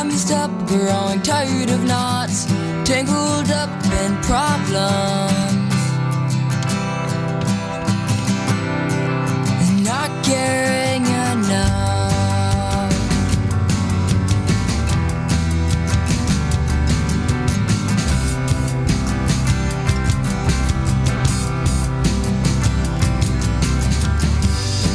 I'm used up, growing tired of knots, tangled up in problems, and not caring enough.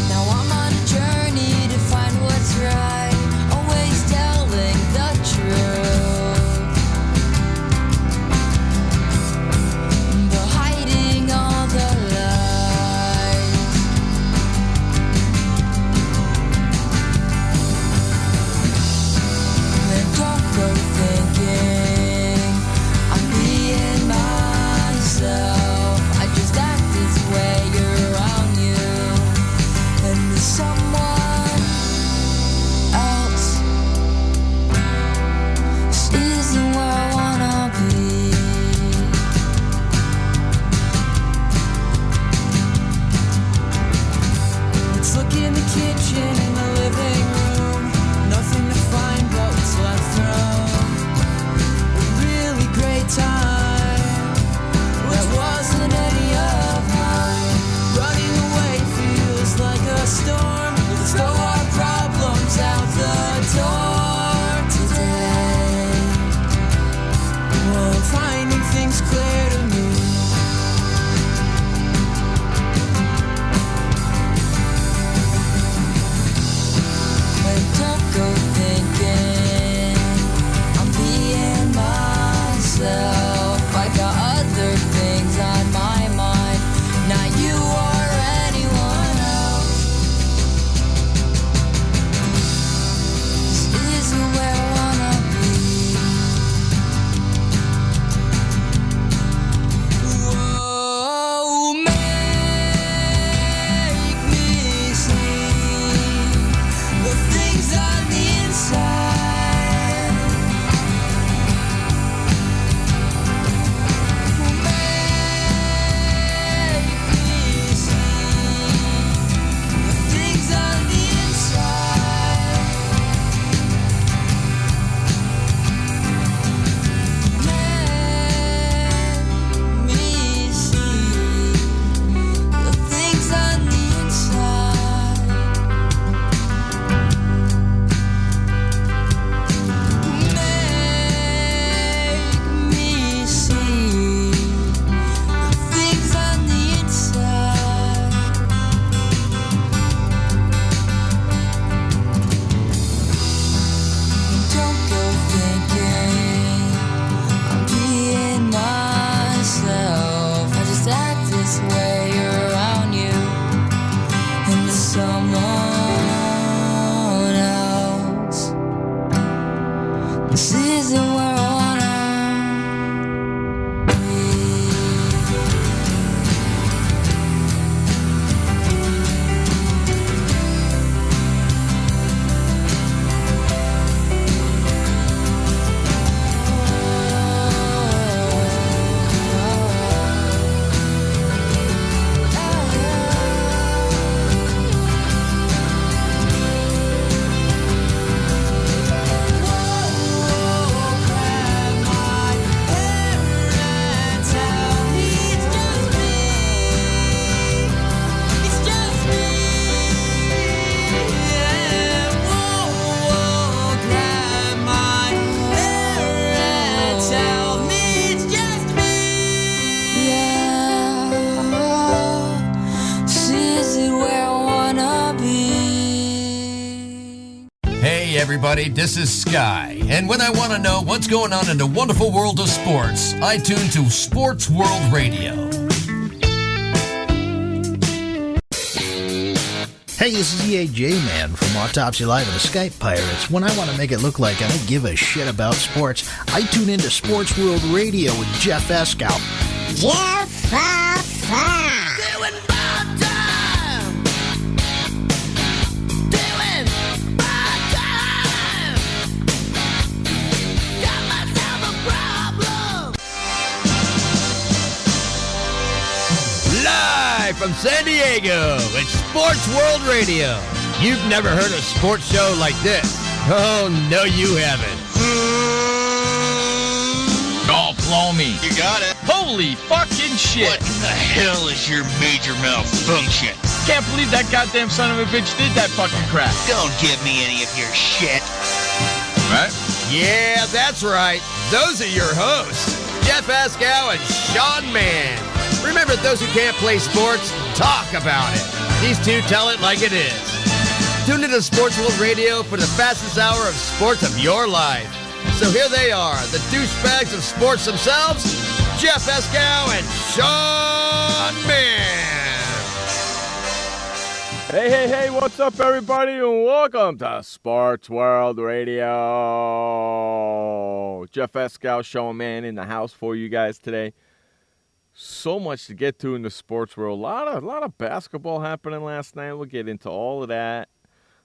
Now I'm on a journey to find what's right, always telling the truth, but hiding all the lies. And don't go thinking I'm being myself. I just act this way around you, and there's someone else. This isn't where I wanna be. Let's look in the kitchen and the living room. Nothing to find but what's left from a really great time that wasn't any of mine. Running away feels like a storm. Let's throw our problems out the door today. Well, finding things clear to me. And don't go thinking I'm being myself. I got other things on my mind, not you or anyone else. This isn't where I wanna be. Whoa, make me see the things on the inside. Make me see the things on the inside. Make me see the things on the inside. Make me see the things on the inside. Don't go thinking I'm being myself. I just act this way around you, and to someone else. This isn't where I wanna be. Hey everybody, this is Sky, and when I want to know what's going on in the wonderful world of sports, I tune to Sports World Radio. Hey, this is EAJ Man from Autopsy Live and the Skype Pirates. When I want to make it look like I don't give a shit about sports, I tune into Sports World Radio with Jeff Escow. Jeff Doing bad time. Doing bad time. Got myself a problem. Live from San Diego, it's Sports World Radio. You've never heard a sports show like this. Oh, no, you haven't. Oh, blow me. You got it. Holy fucking shit. What the hell is your major malfunction? Can't believe that goddamn son of a bitch did that fucking crap. Don't give me any of your shit. Right? Yeah, that's right. Those are your hosts, Jeff Escow and Sean Mann. Remember, those who can't play sports, talk about it. These two tell it like it is. Tune into Sports World Radio for the fastest hour of sports of your life. So here they are, the douchebags of sports themselves, Jeff Escow and Sean Mann. Hey, what's up, everybody, and welcome to Sports World Radio. Jeff Escow, Sean Mann in the house for you guys today. So much to get to in the sports world. A lot of basketball happening last night. We'll get into all of that.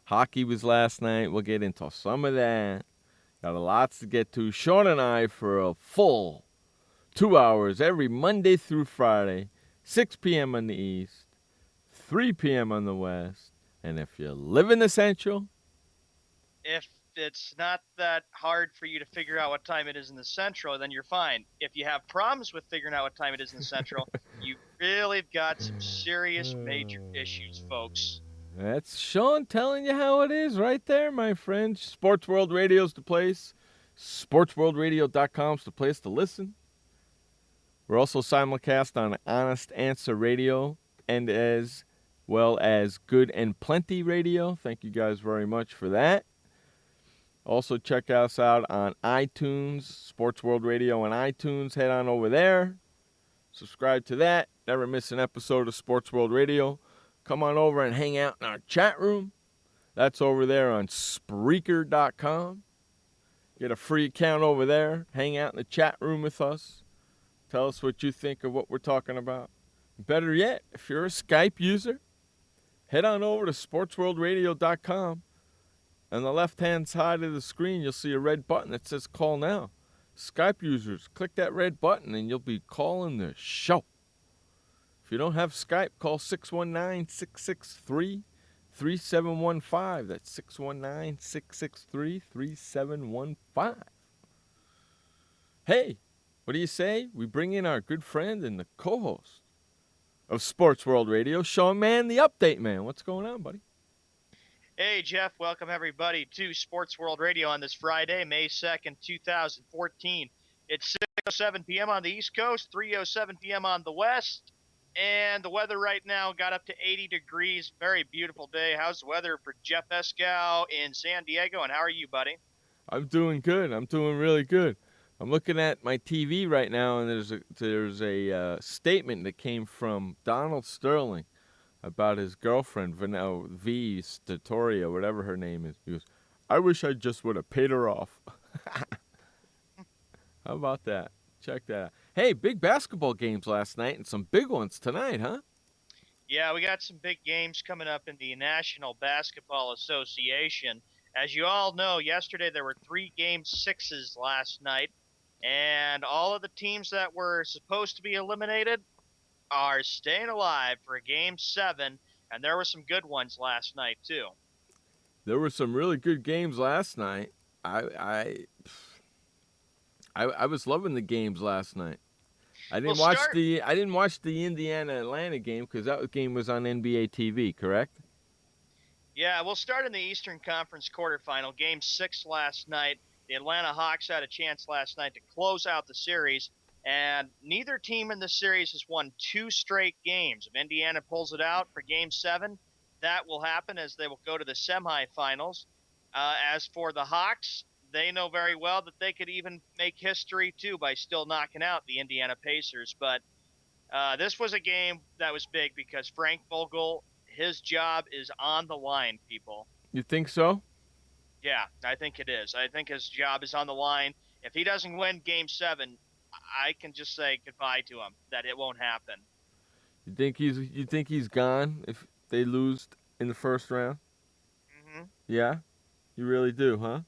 Hockey was last night. We'll get into some of that. Got a lot to get to. Sean and I for a full 2 hours every Monday through Friday, 6 p.m. on the East, 3 p.m. on the West. And if you live in the Central, if it's not that hard for you to figure out what time it is in the Central, then you're fine. If you have problems with figuring out what time it is in the Central, you really have got some serious major issues, folks. that's Sean telling you how it is right there, my friend. Sports World Radio's the place. SportsWorldRadio.com's the place to listen. We're also simulcast on Honest Answer Radio and as well as Good and Plenty Radio. Thank you guys very much for that. Also check us out on iTunes, Sports World Radio on iTunes. Head on over there. Subscribe to that. Never miss an episode of Sports World Radio. Come on over and hang out in our chat room. That's over there on Spreaker.com. Get a free account over there. Hang out in the chat room with us. Tell us what you think of what we're talking about. Better yet, if you're a Skype user, head on over to SportsWorldRadio.com. On the left-hand side of the screen, you'll see a red button that says Call Now. Skype users, click that red button and you'll be calling the show. If you don't have Skype, call 619-663-3715. That's 619-663-3715. Hey, what do you say? We bring in our good friend and the co-host of Sports World Radio, Sean Mann, the update man. What's going on, buddy? Hey, Jeff, welcome everybody to Sports World Radio on this Friday, May 2nd, 2014. It's 6:07 p.m. on the East Coast, 3:07 p.m. on the West, and the weather right now got up to 80 degrees. Very beautiful day. How's the weather for Jeff Escow in San Diego, and how are you, buddy? I'm doing good. I'm doing really good. I'm looking at my TV right now, and there's a statement that came from Donald Sterling about his girlfriend, V. Statoria, whatever her name is. He goes, I wish I just would have paid her off. How about that? Check that out. Hey, big basketball games last night and some big ones tonight, huh? Yeah, we got some big games coming up in the National Basketball Association. As you all know, yesterday there were 3 Game 6s last night, and all of the teams that were supposed to be eliminated are staying alive for Game 7, and there were some good ones last night, too. There were some really good games last night. I was loving the games last night. I didn't watch the Indiana Atlanta game because that game was on NBA TV, correct? Yeah, we'll start in the Eastern Conference quarterfinal. Game 6 last night. The Atlanta Hawks had a chance last night to close out the series, and neither team in the series has won 2 straight games. If Indiana pulls it out for Game 7, that will happen as they will go to the semifinals. As for the Hawks, they know very well that they could even make history, too, by still knocking out the Indiana Pacers. But this was a game that was big because Frank Vogel, his job is on the line, people. You think so? Yeah, I think it is. I think his job is on the line. If he doesn't win Game 7, I can just say goodbye to him, that it won't happen. You think he's gone if they lose in the first round? Mm-hmm. Yeah? You really do, huh?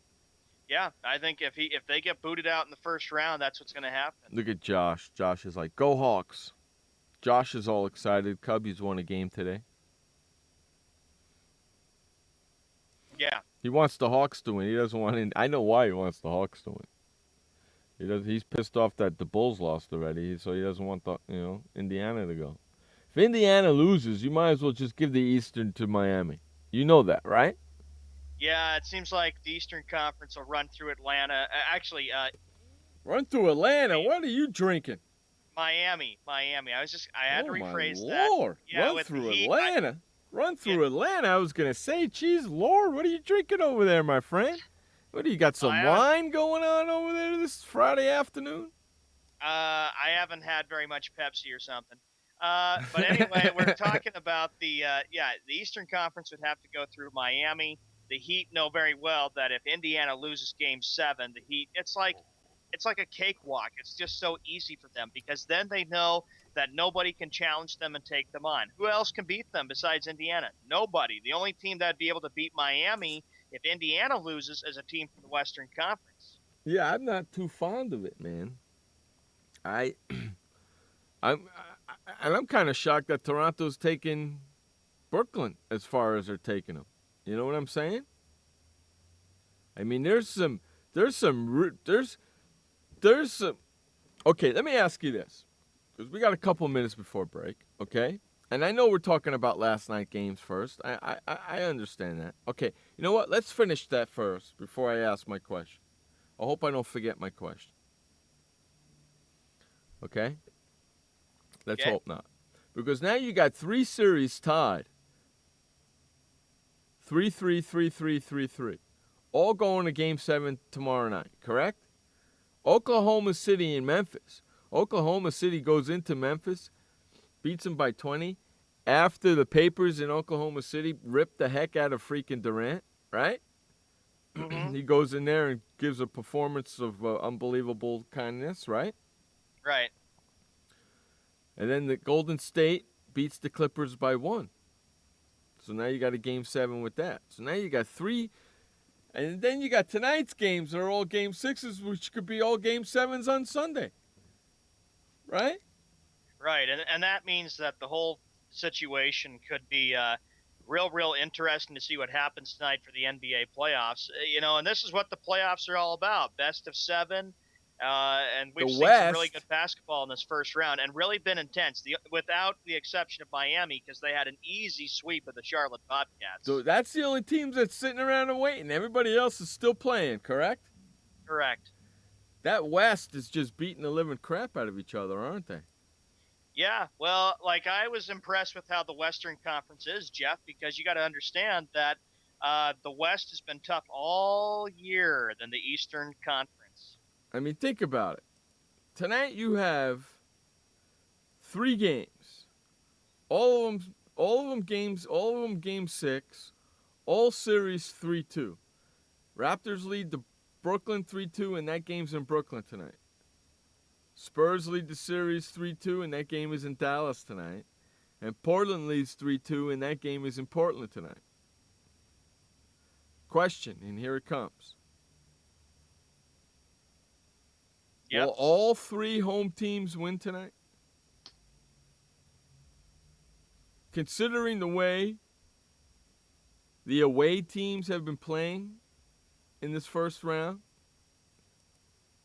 Yeah, I think if they get booted out in the first round, that's what's going to happen. Look at Josh. Josh is like, go Hawks. Josh is all excited. Cubbies won a game today. Yeah, He wants the Hawks to win. He doesn't want. I know why he wants the Hawks to win. He does. He's pissed off that the Bulls lost already, so he doesn't want Indiana to go. If Indiana loses, you might as well just give the Eastern to Miami. You know that, right? Yeah, it seems like the Eastern Conference will run through Atlanta. Run through Atlanta. What are you drinking? Miami. I had to rephrase my that. Lord. Yeah, Run with through the Heat, Atlanta. Run through Atlanta. I was going to say, geez, Lord, what are you drinking over there, my friend? What, do you got some wine going on over there this Friday afternoon? I haven't had very much Pepsi or something. But anyway, we're talking about the Eastern Conference would have to go through Miami. The Heat know very well that if Indiana loses Game 7, the Heat, it's like a cakewalk. It's just so easy for them because then they know that nobody can challenge them and take them on. Who else can beat them besides Indiana? Nobody. The only team that'd be able to beat Miami if Indiana loses is a team from the Western Conference. Yeah, I'm not too fond of it, man. I'm kind of shocked that Toronto's taking Brooklyn as far as they're taking them. You know what I'm saying? I mean, there's some. Okay, let me ask you this, because we got a couple minutes before break. Okay, and I know we're talking about last night games first. I understand that. Okay, you know what? Let's finish that first before I ask my question. I hope I don't forget my question. Okay? Let's hope not. Because now you got 3 series tied. 3-3, 3-3, 3-3. All going to Game 7 tomorrow night, correct? Oklahoma City and Memphis. Oklahoma City goes into Memphis, beats them by 20. After the papers in Oklahoma City rip the heck out of freaking Durant, right? Mm-hmm. He goes in there and gives a performance of unbelievable kindness, right? Right. And then the Golden State beats the Clippers by 1. So now you got a Game 7 with that. So now you got 3. And then you got tonight's games that are all Game 6s, which could be all Game 7s on Sunday. Right? Right. And that means that the whole situation could be real interesting to see what happens tonight for the NBA playoffs. And this is what the playoffs are all about. Best of 7. And we've seen some really good basketball in this first round and really been intense, without the exception of Miami, because they had an easy sweep of the Charlotte Bobcats. So that's the only teams that's sitting around and waiting. Everybody else is still playing, correct? Correct. That West is just beating the living crap out of each other, aren't they? Yeah, well, I was impressed with how the Western Conference is, Jeff, because you got to understand that the West has been tough all year than the Eastern Conference. I mean, think about it. Tonight you have 3 games. All of them Game 6. All series 3-2. Raptors lead the Brooklyn 3-2, and that game's in Brooklyn tonight. Spurs lead the series 3-2, and that game is in Dallas tonight. And Portland leads 3-2, and that game is in Portland tonight. Question, and here it comes. Yep. Will all 3 home teams win tonight? Considering the way the away teams have been playing in this first round,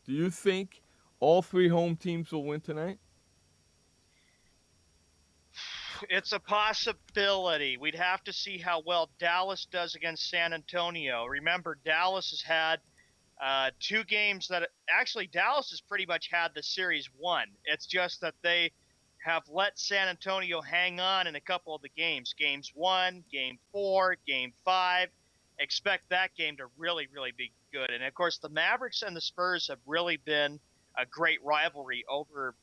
do you think all 3 home teams will win tonight? It's a possibility. We'd have to see how well Dallas does against San Antonio. Remember, Dallas has had 2 games that actually Dallas has pretty much had the series won. It's just that they have let San Antonio hang on in a couple of the games. Games 1, Game 4, Game 5. Expect that game to really be good. And, of course, the Mavericks and the Spurs have really been a great rivalry over,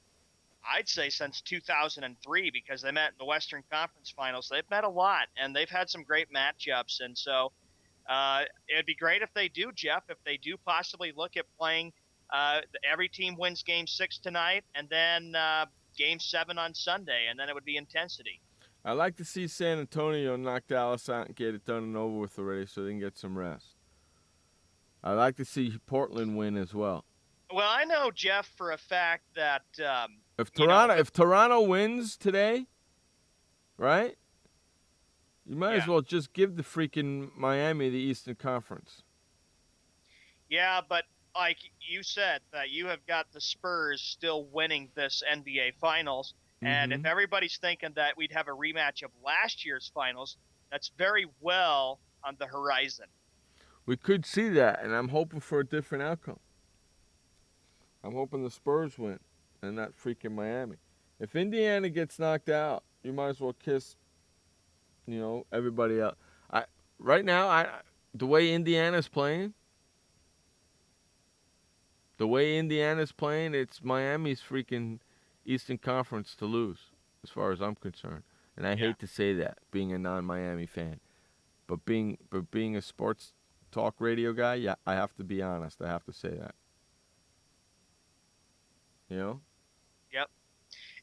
I'd say, since 2003, because they met in the Western Conference Finals. They've met a lot, and they've had some great matchups. And so it'd be great if they do, Jeff, if they do possibly look at playing every team wins Game 6 tonight and then Game 7 on Sunday, and then it would be intensity. I'd like to see San Antonio knock Dallas out and get it done and over with already so they can get some rest. I'd like to see Portland win as well. Well, I know, Jeff, for a fact that if Toronto wins today, right? You might as well just give the freaking Miami the Eastern Conference. Yeah, but like you said, that you have got the Spurs still winning this NBA Finals, and if everybody's thinking that we'd have a rematch of last year's Finals, that's very well on the horizon. We could see that, and I'm hoping for a different outcome. I'm hoping the Spurs win and not freaking Miami. If Indiana gets knocked out, you might as well kiss, everybody else. Right now, the way Indiana's playing, it's Miami's freaking Eastern Conference to lose, as far as I'm concerned. And I hate to say that, being a non-Miami fan, but being a sports talk radio guy, yeah, I have to be honest. I have to say that. Yep.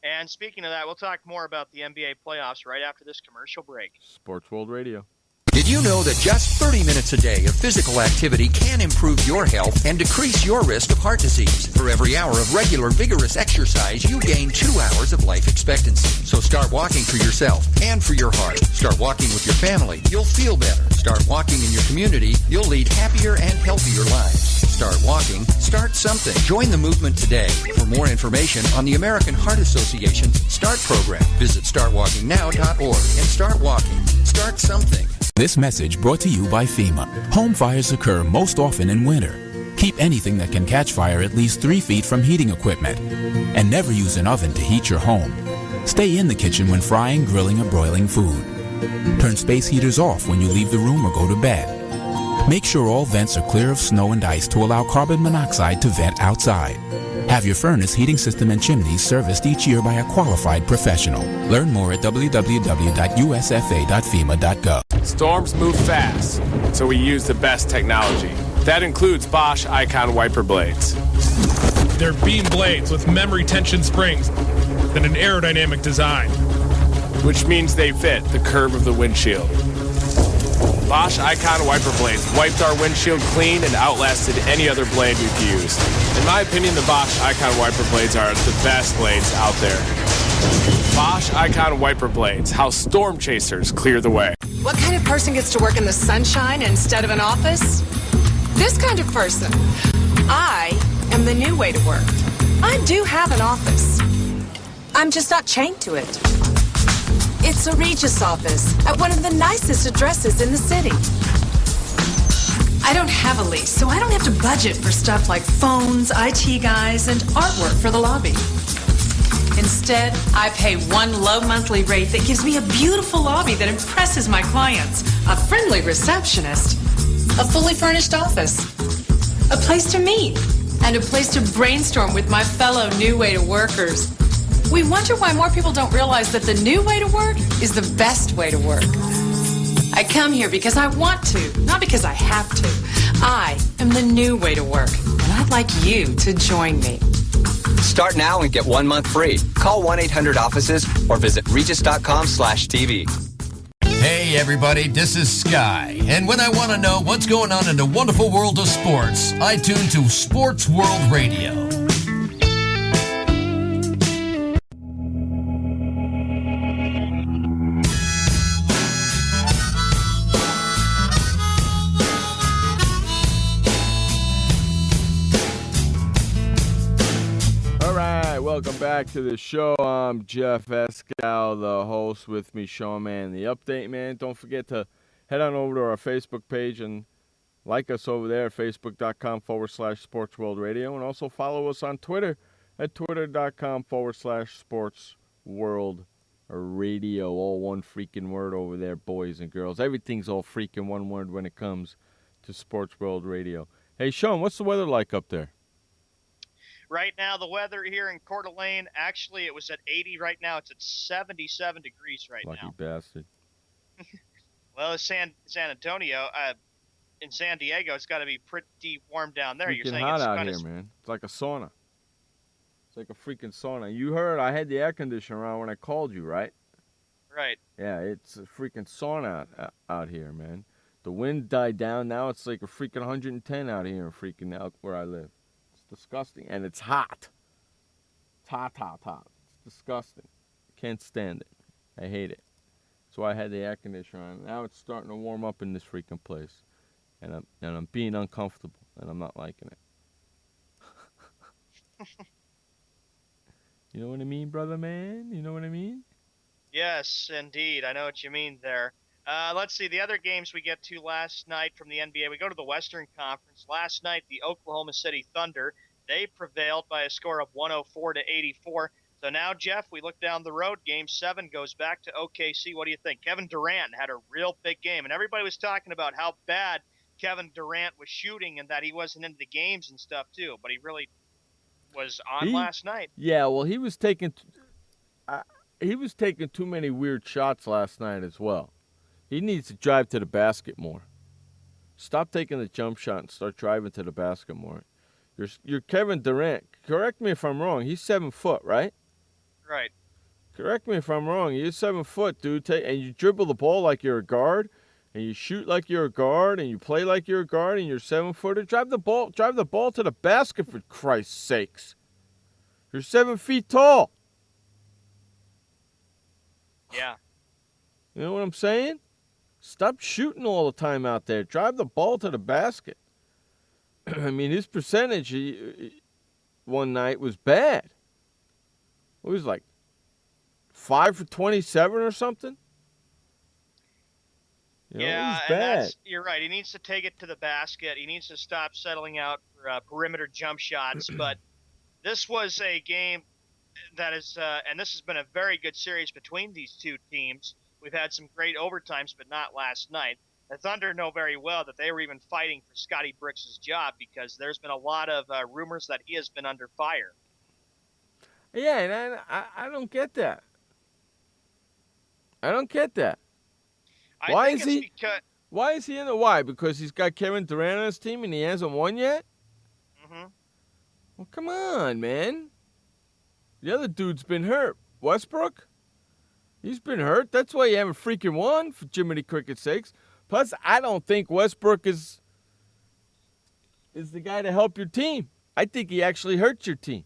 And speaking of that, we'll talk more about the NBA playoffs right after this commercial break. Sports World Radio. Did you know that just 30 minutes a day of physical activity can improve your health and decrease your risk of heart disease? For every hour of regular, vigorous exercise, you gain 2 hours of life expectancy. So start walking for yourself and for your heart. Start walking with your family. You'll feel better. Start walking in your community. You'll lead happier and healthier lives. Start walking. Start something. Join the movement today. For more information on the American Heart Association's START program, visit startwalkingnow.org and start walking. Start something. This message brought to you by FEMA. Home fires occur most often in winter. Keep anything that can catch fire at least 3 feet from heating equipment. And never use an oven to heat your home. Stay in the kitchen when frying, grilling, or broiling food. Turn space heaters off when you leave the room or go to bed. Make sure all vents are clear of snow and ice to allow carbon monoxide to vent outside. Have your furnace, heating system, and chimneys serviced each year by a qualified professional. Learn more at www.usfa.fema.gov. Storms move fast, so we use the best technology. That includes Bosch Icon wiper blades. They're beam blades with memory tension springs and an aerodynamic design, which means they fit the curve of the windshield. Bosch Icon wiper blades wiped our windshield clean and outlasted any other blade we've used. In my opinion, the Bosch Icon wiper blades are the best blades out there. Bosch Icon wiper blades, how storm chasers clear the way. What kind of person gets to work in the sunshine instead of an office? This kind of person. I am the new way to work. I do have an office. I'm just not chained to it. It's a Regis office at one of the nicest addresses in the city. I don't have a lease, so I don't have to budget for stuff like phones, IT guys, and artwork for the lobby. Instead, I pay one low monthly rate that gives me a beautiful lobby that impresses my clients, a friendly receptionist, a fully furnished office, a place to meet, and a place to brainstorm with my fellow new way to workers. We wonder why more people don't realize that the new way to work is the best way to work. I come here because I want to, not because I have to. I am the new way to work, and I'd like you to join me. Start now and get 1 month free. Call 1-800-OFFICES or visit regis.com/TV. Hey everybody, this is Sky, and when I want to know what's going on in the wonderful world of sports, I tune to Sports World Radio. Welcome back to the show. I'm Jeff Escal, the host. With me, Sean Man, the update man. Don't forget to head on over to our Facebook page and like us over there, facebook.com/SportsWorldRadio, and also follow us on Twitter at twitter.com/SportsWorldRadio. All one freaking word over there, boys and girls. Everything's all freaking one word when it comes to Sports World Radio. Hey, Sean, what's the weather like up there? Right now, the weather here in Coeur d'Alene, actually, it was at 80 right now. It's at 77 degrees right now. Lucky bastard. Well, San Antonio, in San Diego, it's got to be pretty warm down there. You're saying hot out here, man. It's like a sauna. It's like a freaking sauna. You heard I had the air conditioner on when I called you, right? Right. Yeah, it's a freaking sauna out here, man. The wind died down. Now it's like a freaking 110 out here, freaking out where I live. Disgusting, and it's hot. It's hot. It's disgusting. Can't stand it. I hate it. So I had the air conditioner on. Now it's starting to warm up in this freaking place. And I'm being uncomfortable, and I'm not liking it. You know what I mean, brother man? You know what I mean? Yes, indeed. I know what you mean there. Let's see, the other games we get to last night from the NBA. We go to the Western Conference. Last night, the Oklahoma City Thunder, they prevailed by a score of 104-84. So now, Jeff, we look down the road. Game 7 goes back to OKC. What do you think? Kevin Durant had a real big game, and everybody was talking about how bad Kevin Durant was shooting and that he wasn't into the games and stuff, too. But he really was on last night. Yeah, well, he was taking too many weird shots last night as well. He needs to drive to the basket more. Stop taking the jump shot and start driving to the basket more. You're Kevin Durant. Correct me if I'm wrong. He's 7 foot, right? Right. Correct me if I'm wrong. You're 7 foot, dude. And you dribble the ball like you're a guard, and you shoot like you're a guard, and you play like you're a guard, and you're 7 footer. Drive the ball to the basket, for Christ's sakes. You're 7 feet tall. Yeah. You know what I'm saying? Stop shooting all the time out there. Drive the ball to the basket. I mean, his percentage one night was bad. It was like 5 for 27 or something. You know, Yeah, it was bad. you're right. He needs to take it to the basket. He needs to stop settling out for perimeter jump shots. But this was a game that is, and this has been a very good series between these two teams. We've had some great overtimes, but not last night. The Thunder know very well that they were even fighting for Scotty Brooks' job because there's been a lot of rumors that he has been under fire. Yeah, and I don't get that. I don't get that. Why is he in the why? Because he's got Kevin Durant on his team and he hasn't won yet? Mm-hmm. Well, come on, man. The other dude's been hurt. Westbrook? He's been hurt. That's why you haven't freaking won, for Jiminy Cricket's sakes. Plus, I don't think Westbrook is the guy to help your team. I think he actually hurts your team.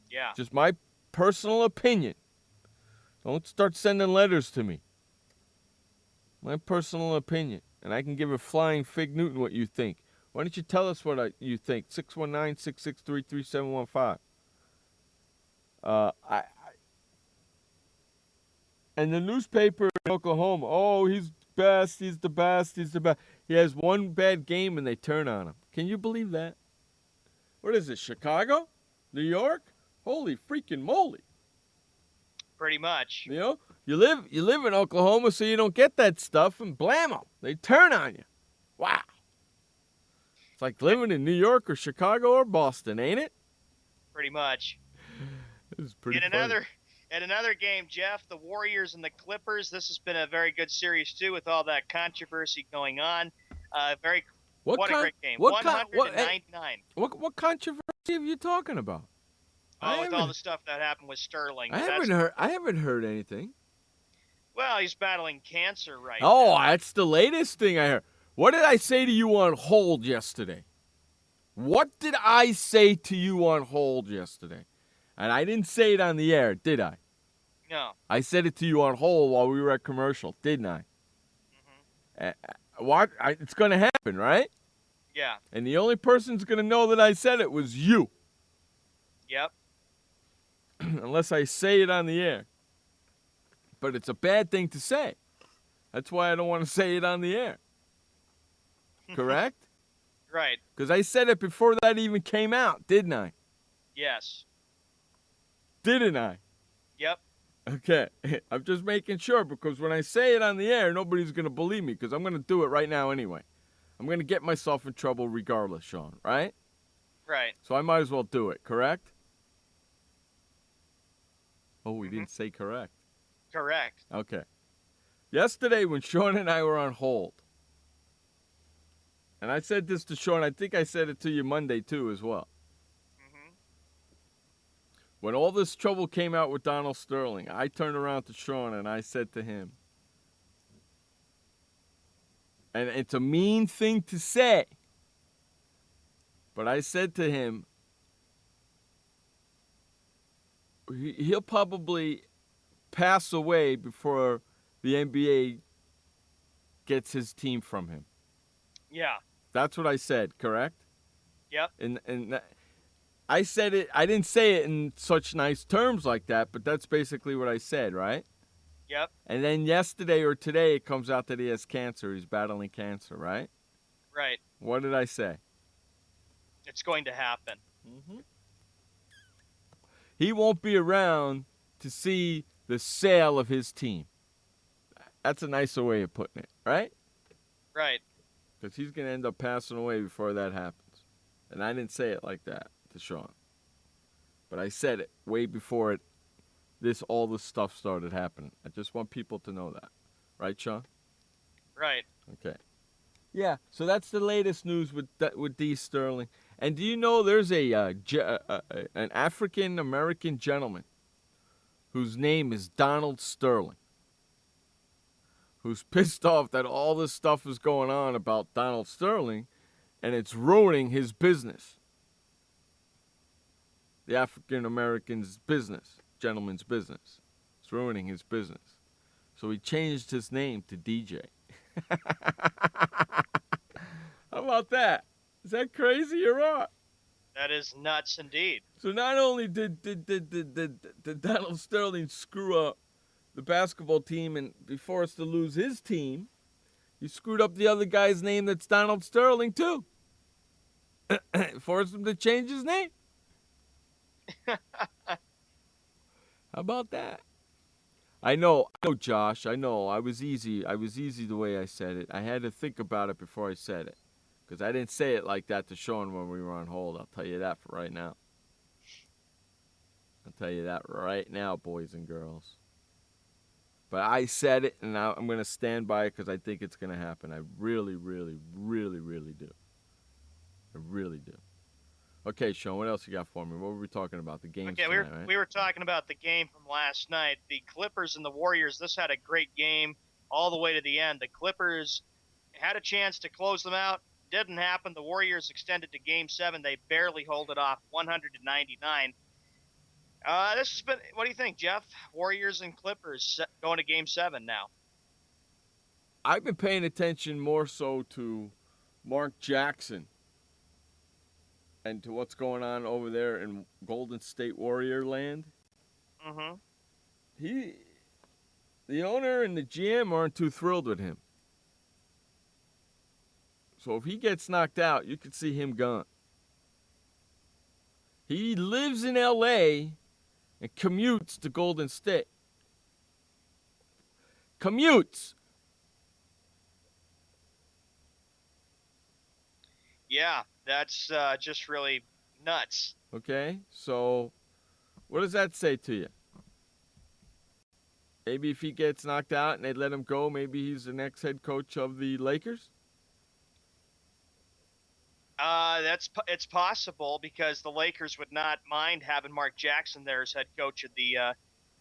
Yeah. Just my personal opinion. Don't start sending letters to me. My personal opinion. And I can give a flying fig Newton what you think. Why don't you tell us what you think? 619-663-3715. And the newspaper in Oklahoma, oh, he's best, he's the best, he's the best. He has one bad game and they turn on him. Can you believe that? What is it, Chicago? New York? Holy freaking moly. Pretty much. You know, you live in Oklahoma so you don't get that stuff, and blammo, they turn on you. Wow. It's like living in New York or Chicago or Boston, ain't it? Pretty much. This is pretty funny. In another game, Jeff, the Warriors and the Clippers, this has been a very good series, too, with all that controversy going on. What a great game. 199. What controversy are you talking about? With all the stuff that happened with Sterling. I haven't heard anything. Well, he's battling cancer right now. now. That's the latest thing I heard. What did I say to you on hold yesterday? What did I say to you on hold yesterday? And I didn't say it on the air, did I? No. I said it to you on hold while we were at commercial, didn't I? Mm-hmm. It's going to happen, right? Yeah. And the only person who's going to know that I said it was you. Yep. Unless I say it on the air. But it's a bad thing to say. That's why I don't want to say it on the air. Correct? Right. Because I said it before that even came out, didn't I? Yes. Didn't I? Yep. Okay. I'm just making sure, because when I say it on the air, nobody's going to believe me, because I'm going to do it right now anyway. I'm going to get myself in trouble regardless, Sean, right? Right. So I might as well do it, correct? Oh, we didn't say correct. Correct. Okay. Yesterday when Sean and I were on hold, and I said this to Sean, I think I said it to you Monday too as well. Mm-hmm. When all this trouble came out with Donald Sterling, I turned around to Sean and I said to him, and it's a mean thing to say, but I said to him, he'll probably pass away before the NBA gets his team from him. Yeah. That's what I said, correct? Yep. And I said it. I didn't say it in such nice terms like that, but that's basically what I said, right? Yep. And then yesterday or today, it comes out that he has cancer. He's battling cancer, right? Right. What did I say? It's going to happen. Mm-hmm. He won't be around to see the sale of his team. That's a nicer way of putting it, right? Right. Because he's going to end up passing away before that happens. And I didn't say it like that to Sean. But I said it way before all this stuff started happening. I just want people to know that. Right, Sean? Right. Okay. Yeah, so that's the latest news with D. Sterling. And do you know there's an African-American gentleman whose name is Donald Sterling, who's pissed off that all this stuff is going on about Donald Sterling, and it's ruining his business. The African-American's business, gentleman's business. It's ruining his business. So he changed his name to DJ. How about that? Is that crazy or what? That is nuts indeed. So not only did Donald Sterling screw up the basketball team and be forced to lose his team, he screwed up the other guy's name that's Donald Sterling too. Forced him to change his name. How about that? I know, Josh. I know. I was easy the way I said it. I had to think about it before I said it. Because I didn't say it like that to Sean when we were on hold. I'll tell you that for right now. I'll tell you that right now, boys and girls. But I said it, and I'm going to stand by it because I think it's going to happen. I really, really, really, really do. I really do. Okay, Sean, what else you got for me? What were we talking about? The games Okay, tonight, right? we were talking about the game from last night. The Clippers and the Warriors, this had a great game all the way to the end. The Clippers had a chance to close them out. Didn't happen. The Warriors extended to Game 7. They barely hold it off, 100-99. This has been. What do you think, Jeff? Warriors and Clippers going to Game 7 now. I've been paying attention more so to Mark Jackson and to what's going on over there in Golden State Warrior land. Mm-hmm. The owner and the GM aren't too thrilled with him. So if he gets knocked out, you could see him gone. He lives in L.A. and commutes to Golden State. Commutes. Yeah, that's just really nuts. Okay, so what does that say to you? Maybe if he gets knocked out and they let him go, maybe he's the next head coach of the Lakers? It's possible because the Lakers would not mind having Mark Jackson there as head coach of the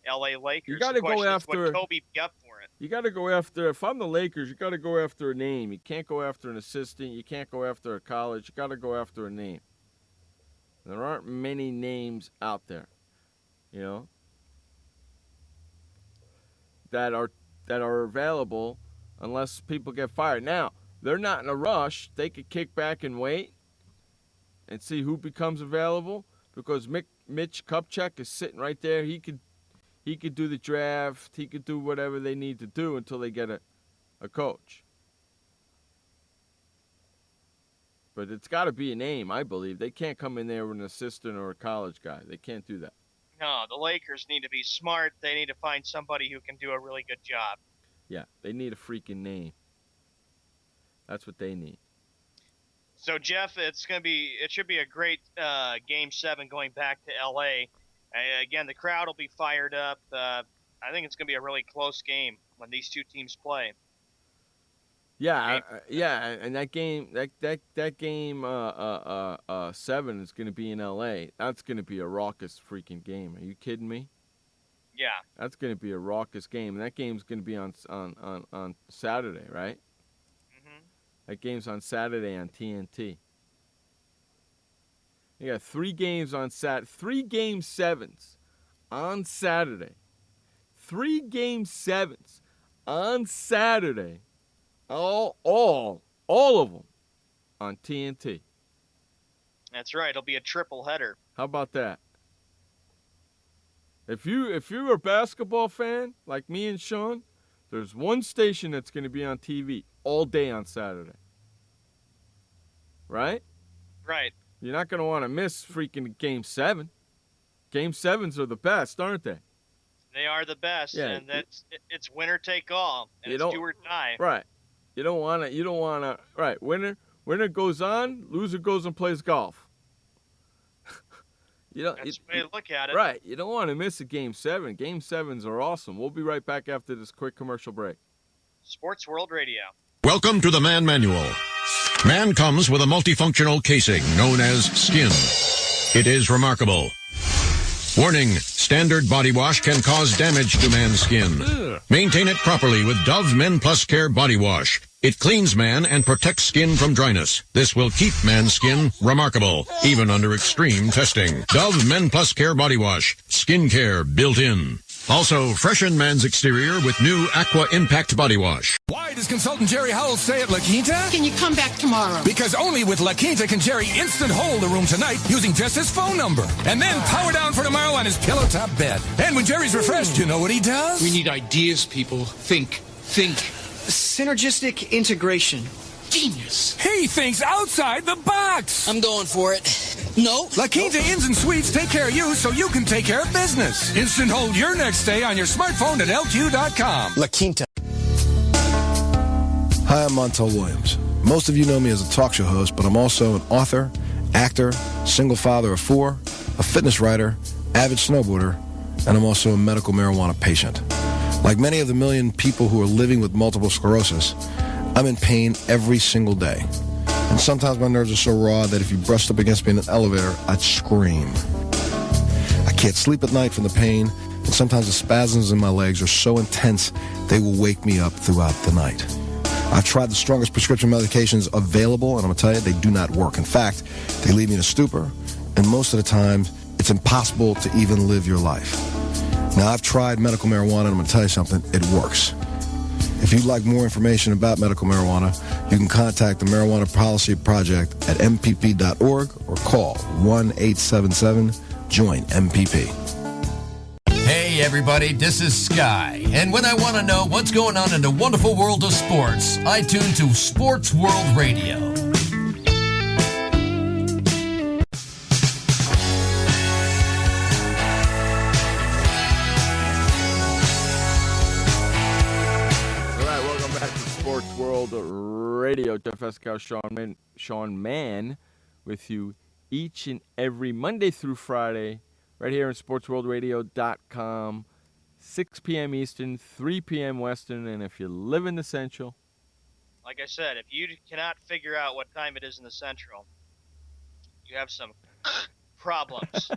L.A. Lakers. You got to go after. Would Kobe be up for it? You got to go after. If I'm the Lakers, you got to go after a name. You can't go after an assistant. You can't go after a college. You got to go after a name. There aren't many names out there, you know, that are available unless people get fired. Now, they're not in a rush. They could kick back and wait and see who becomes available because Mitch Kupchak is sitting right there. He could do the draft. He could do whatever they need to do until they get a coach. But it's got to be a name, I believe. They can't come in there with an assistant or a college guy. They can't do that. No, the Lakers need to be smart. They need to find somebody who can do a really good job. Yeah, they need a freaking name. That's what they need. So, Jeff, it should be a great Game 7 going back to L.A. Again, the crowd will be fired up. I think it's going to be a really close game when these two teams play. Yeah, and that game 7 is going to be in L.A. That's going to be a raucous freaking game. Are you kidding me? Yeah. That's going to be a raucous game, and that game's going to be on Saturday, right? That game's on Saturday on TNT. You got 3 games on 3 Game 7s on Saturday. 3 Game 7s on Saturday. All of them on TNT. That's right. It'll be a triple header. How about that? If you're a basketball fan like me and Sean, there's one station that's going to be on TV all day on Saturday. Right? Right. You're not going to want to miss freaking Game 7. Game 7s are the best, aren't they? They are the best, Yeah. and it's winner take all, and it's do or die. Right. You don't want to. Right. Winner goes on, loser goes and plays golf. That's the way to look at it. Right. You don't want to miss a Game 7. Game 7s are awesome. We'll be right back after this quick commercial break. Sports World Radio. Welcome to the Man Manual. Man comes with a multifunctional casing known as skin. It is remarkable. Warning, standard body wash can cause damage to man's skin. Maintain it properly with Dove Men Plus Care Body Wash. It cleans man and protects skin from dryness. This will keep man's skin remarkable, even under extreme testing. Dove Men Plus Care Body Wash. Skin care built in. Also, freshen man's exterior with new Aqua Impact Body Wash. Why does consultant Jerry Howell stay at La Quinta? Can you come back tomorrow? Because only with La Quinta can Jerry instant hold the room tonight using just his phone number. And then power down for tomorrow on his pillow top bed. And when Jerry's refreshed, you know what he does? We need ideas, people. Think. Synergistic integration. Genius. He thinks outside the box. I'm going for it. No. La Quinta Inns and Suites take care of you so you can take care of business. Instant hold your next stay on your smartphone at LQ.com. La Quinta. Hi, I'm Montel Williams. Most of you know me as a talk show host, but I'm also an author, actor, single father of 4, a fitness writer, avid snowboarder, and I'm also a medical marijuana patient. Like many of the million people who are living with multiple sclerosis, I'm in pain every single day. And sometimes my nerves are so raw that if you brushed up against me in an elevator, I'd scream. I can't sleep at night from the pain, and sometimes the spasms in my legs are so intense they will wake me up throughout the night. I've tried the strongest prescription medications available, and I'm going to tell you, they do not work. In fact, they leave me in a stupor, and most of the time, it's impossible to even live your life. Now, I've tried medical marijuana, and I'm going to tell you something, it works. If you'd like more information about medical marijuana, you can contact the Marijuana Policy Project at mpp.org or call 1-877-JOIN-MPP. Hey everybody, this is Sky, and when I want to know what's going on in the wonderful world of sports, I tune to Sports World Radio. World Radio. Jeff Escow, Sean Mann with you each and every Monday through Friday right here on SportsWorldRadio.com, 6 p.m. Eastern, 3 p.m. Western, and if you live in the Central. Like I said, if you cannot figure out what time it is in the Central, you have some problems.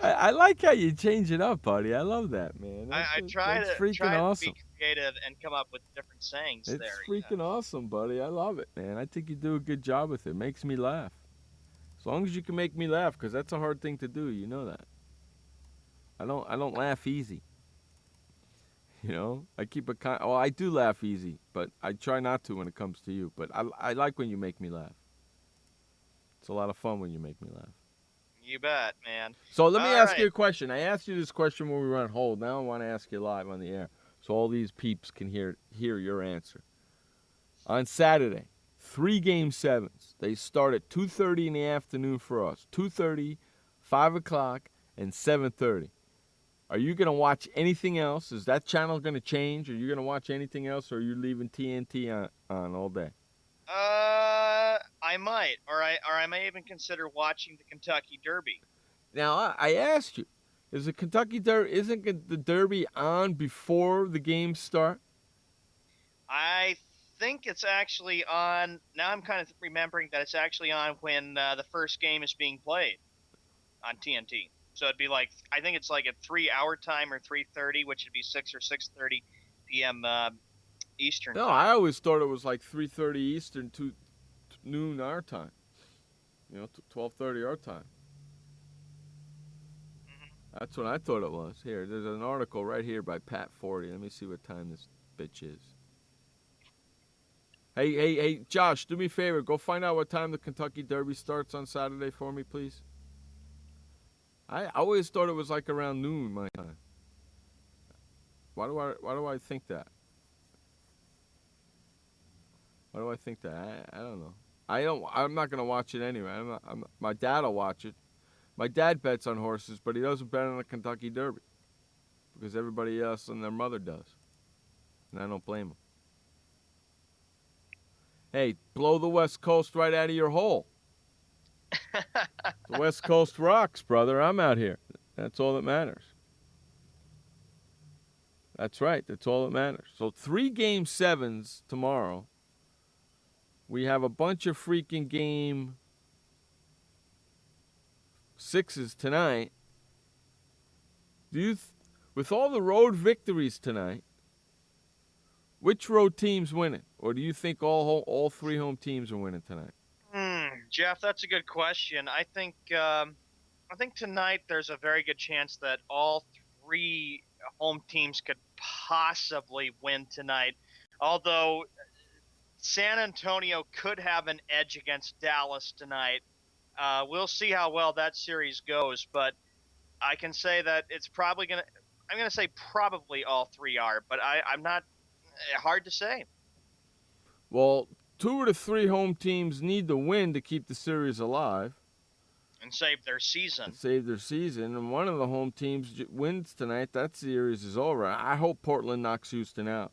I like how you change it up, buddy. I love that, man. I try to awesome. be creative and come up with different sayings it's there. It's freaking awesome, buddy. I love it, man. I think you do a good job with it. Makes me laugh. As long as you can make me laugh, because that's a hard thing to do. You know that. I don't laugh easy. You know, I keep a well, I do laugh easy, but I try not to when it comes to you. But I like when you make me laugh. It's a lot of fun when you make me laugh. You bet, man. So let me ask you a question. I asked you this question when we were on hold. Now I want to ask you live on the air, so all these peeps can hear your answer. On Saturday, 3 Game 7s. They start at 2:30 in the afternoon for us. 2:30, 5 o'clock, and 7:30. Are you going to watch anything else? Is that channel going to change? Are you going to watch anything else, or are you leaving TNT on all day? I might, or I may even consider watching the Kentucky Derby. Now, I asked you, is the Kentucky Derby, isn't the Derby on before the games start? I think it's actually on, now I'm kind of remembering that it's actually on when the first game is being played on TNT. So it'd be like, I think it's like a 3-hour time or 3:30, which would be 6 or 6:30 p.m. Eastern No, time. I always thought it was like 3:30 Eastern to noon our time. 12:30 our time. That's what I thought it was. Here, there's an article right here by Pat 40. Let me see what time this bitch is. Hey, Josh, do me a favor. Go find out what time the Kentucky Derby starts on Saturday for me, please. I always thought it was like around noon my time. Why do I think that? Why do I think that? I don't know. I'm not gonna watch it anyway. My dad'll watch it. My dad bets on horses, but he doesn't bet on the Kentucky Derby because everybody else and their mother does, and I don't blame him. Hey, blow the West Coast right out of your hole. The West Coast rocks, brother. I'm out here. That's all that matters. That's right. That's all that matters. So 3 Game 7s tomorrow. We have a bunch of freaking Game 6s tonight. With all the road victories tonight, which road team's winning? Or do you think all 3 home teams are winning tonight? Jeff, that's a good question. I think tonight there's a very good chance that all 3 home teams could possibly win tonight. Although San Antonio could have an edge against Dallas tonight. We'll see how well that series goes, but I can say that it's probably I'm going to say probably all 3 are, but I'm not hard to say. Well, 2 of the 3 home teams need to win to keep the series alive. And save their season. And one of the home teams wins tonight. That series is over. I hope Portland knocks Houston out.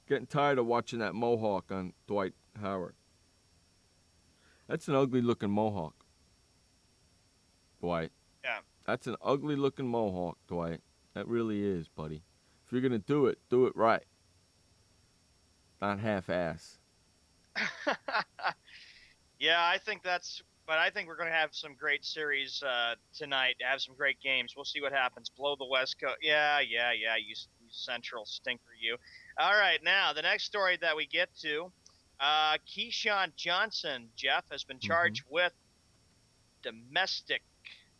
Getting tired of watching that mohawk on Dwight Howard. That's an ugly-looking mohawk, Dwight. Yeah. That's an ugly-looking mohawk, Dwight. That really is, buddy. If you're going to do it right. Not half-ass. Yeah, I think we're going to have some great series tonight, have some great games. We'll see what happens. Blow the West Coast. Yeah, you central stinker, you. All right, now, the next story that we get to, Keyshawn Johnson, Jeff, has been charged with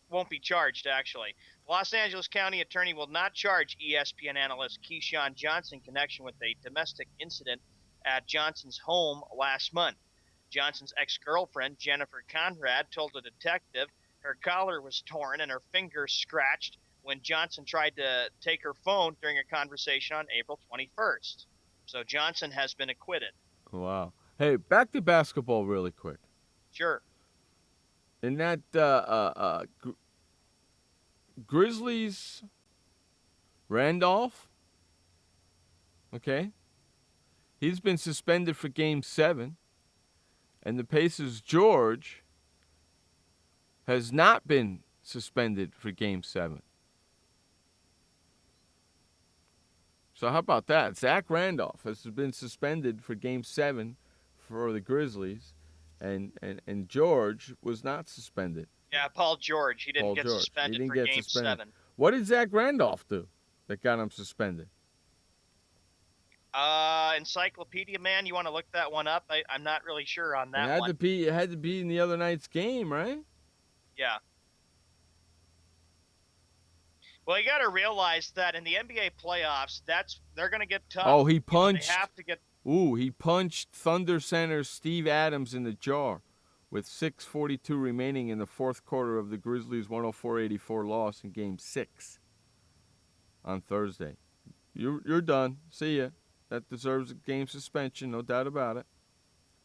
won't be charged, actually. Los Angeles County Attorney will not charge ESPN analyst Keyshawn Johnson in connection with a domestic incident at Johnson's home last month. Johnson's ex-girlfriend, Jennifer Conrad, told a detective her collar was torn and her finger scratched when Johnson tried to take her phone during a conversation on April 21st. So Johnson has been acquitted. Wow. Hey, back to basketball really quick. Sure. In that Grizzlies Randolph, okay, he's been suspended for Game 7. And the Pacers' George has not been suspended for Game 7. So how about that? Zach Randolph has been suspended for Game 7 for the Grizzlies, and George was not suspended. Yeah, Paul George. He didn't get suspended for Game 7. What did Zach Randolph do that got him suspended? Encyclopedia Man, you want to look that one up? I'm not really sure on that one. It had to be in the other night's game, right? Yeah. Well, you got to realize that in the NBA playoffs, they're going to get tough. Oh, he punched. They have to get. He punched Thunder center Steve Adams in the jaw with 6:42 remaining in the fourth quarter of the Grizzlies' 104-84 loss in Game 6 on Thursday. You're done. See ya. That deserves a game suspension, no doubt about it.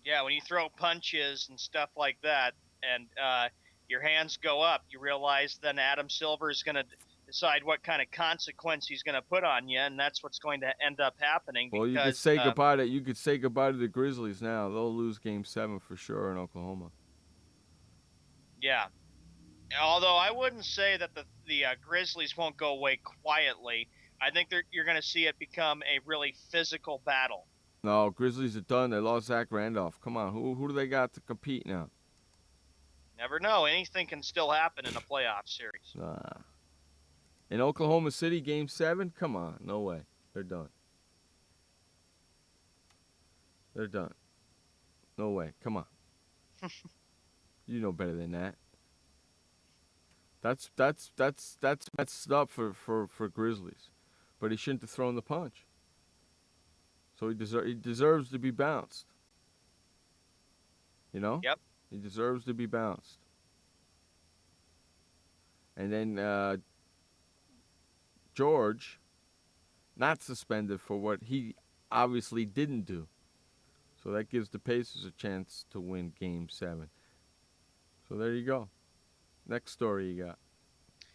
Yeah, when you throw punches and stuff like that, and your hands go up, you realize then Adam Silver is going to decide what kind of consequence he's going to put on you, and that's what's going to end up happening. Well, you could say goodbye to the Grizzlies now. They'll lose Game 7 for sure in Oklahoma. Yeah. Although I wouldn't say that the Grizzlies won't go away quietly. I think you're going to see it become a really physical battle. No, Grizzlies are done. They lost Zach Randolph. Come on, who do they got to compete now? Never know. Anything can still happen in a playoff series. In Oklahoma City, Game 7? Come on, no way. They're done. They're done. No way. Come on. You know better than that. That's messed up for Grizzlies. But he shouldn't have thrown the punch. So he deserves to be bounced. You know? Yep. He deserves to be bounced. And then George, not suspended for what he obviously didn't do. So that gives the Pacers a chance to win Game 7. So there you go. Next story you got.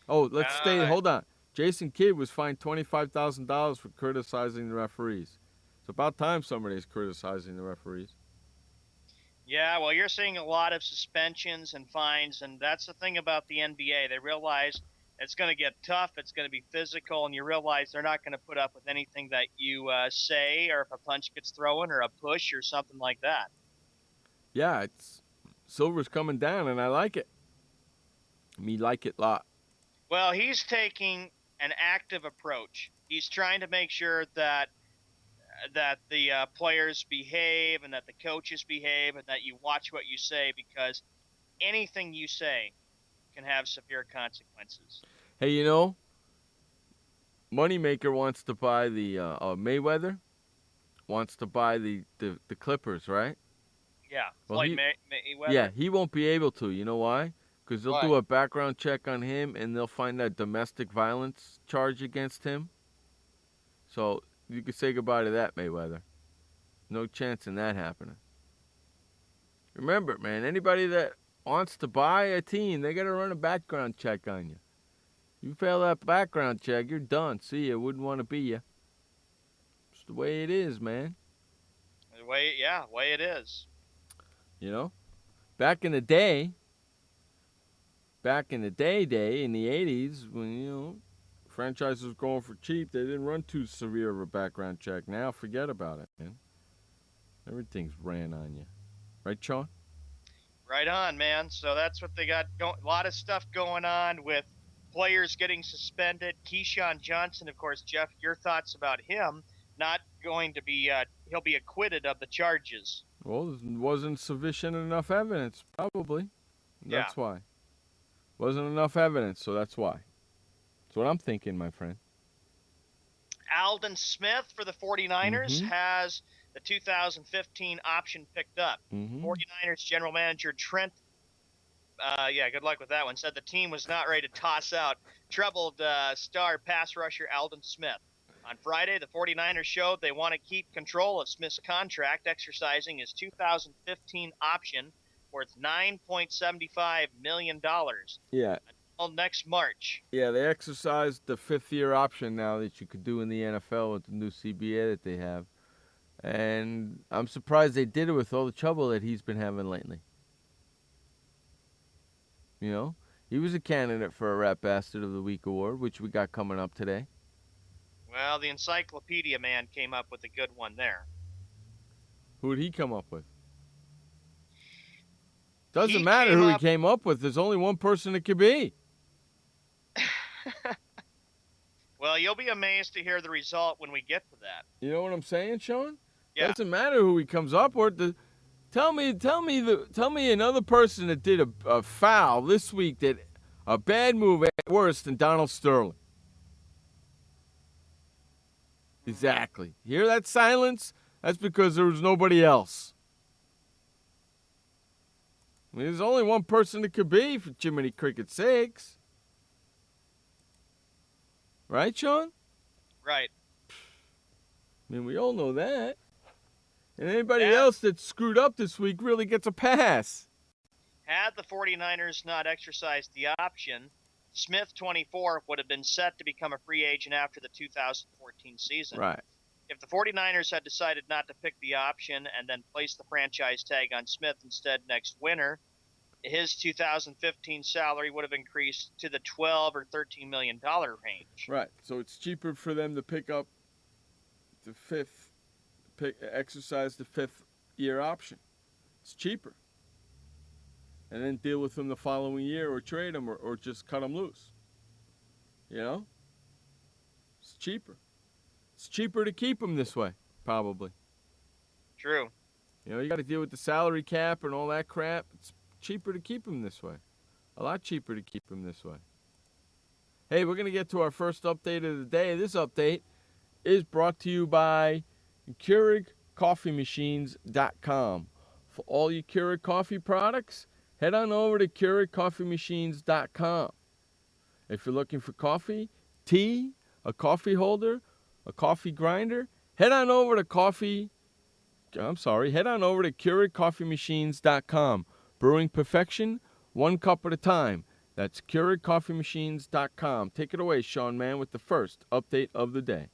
Oh, let's stay. Hold on. Jason Kidd was fined $25,000 for criticizing the referees. It's about time somebody's criticizing the referees. Yeah, well, you're seeing a lot of suspensions and fines, and that's the thing about the NBA. They realize it's going to get tough, it's going to be physical, and you realize they're not going to put up with anything that you say, or if a punch gets thrown, or a push, or something like that. Yeah, Silver's coming down, and I like it. Me like it a lot. Well, he's taking an active approach. He's trying to make sure that the players behave and that the coaches behave and that you watch what you say, because anything you say can have severe consequences. Hey, you know, Moneymaker wants to buy the Mayweather wants to buy the Clippers, right? Yeah, Well, Floyd Mayweather. Yeah, he won't be able to. You know why? Because they'll Why? do a background check on him, and they'll find a domestic violence charge against him. So you could say goodbye to that, Mayweather. No chance in that happening. Remember, man, anybody that wants to buy a team, they got to run a background check on you. You fail that background check, you're done. See ya. Wouldn't want to be you. It's the way it is, man. The way it is. You know? Back in the day, in the 80s, when, franchises were going for cheap, they didn't run too severe of a background check. Now, forget about it, man. Everything's ran on you. Right, Sean? Right on, man. So that's what they got going. A lot of stuff going on with players getting suspended. Keyshawn Johnson, of course, Jeff, your thoughts about him not going to be, he'll be acquitted of the charges. Well, there wasn't sufficient enough evidence, probably. That's why. Wasn't enough evidence, so that's why. That's what I'm thinking, my friend. Aldon Smith for the 49ers has the 2015 option picked up. 49ers general manager Trent, good luck with that one, said the team was not ready to toss out troubled star pass rusher Aldon Smith. On Friday, the 49ers showed they want to keep control of Smith's contract, exercising his 2015 option worth $9.75 million. Yeah. Until next March. Yeah, they exercised the fifth-year option now that you could do in the NFL with the new CBA that they have. And I'm surprised they did it with all the trouble that he's been having lately. You know? He was a candidate for a Rat Bastard of the Week award, which we got coming up today. Well, the encyclopedia man came up with a good one there. Who did he come up with? Doesn't matter who he came up with. There's only one person it could be. Well, you'll be amazed to hear the result when we get to that. You know what I'm saying, Sean? Yeah. Doesn't matter who he comes up with. Tell me another person that did a foul this week, that a bad move worse than Donald Sterling. Exactly. Hear that silence? That's because there was nobody else. I mean, there's only one person it could be, for Jiminy Cricket's sakes. Right, Sean? Right. I mean, we all know that. And anybody else that screwed up this week really gets a pass. Had the 49ers not exercised the option, Smith, 24, would have been set to become a free agent after the 2014 season. Right. If the 49ers had decided not to pick the option and then place the franchise tag on Smith instead next winter, his 2015 salary would have increased to the $12 or $13 million range. Right. So it's cheaper for them to pick up exercise the fifth-year option. It's cheaper. And then deal with him the following year, or trade him, or just cut him loose. You know? It's cheaper. It's cheaper to keep him this way, probably. True. You know, you got to deal with the salary cap and all that crap. It's cheaper to keep him this way. A lot cheaper to keep him this way. Hey, we're going to get to our first update of the day. This update is brought to you by Keurig.com. For all your Keurig coffee products, head on over to KeurigCoffeeMachines.com. If you're looking for coffee, tea, a coffee holder, a coffee grinder, head on over to KeurigCoffeeMachines.com. Brewing perfection, one cup at a time. That's KeurigCoffeeMachines.com. Take it away, Sean Mann, with the first update of the day.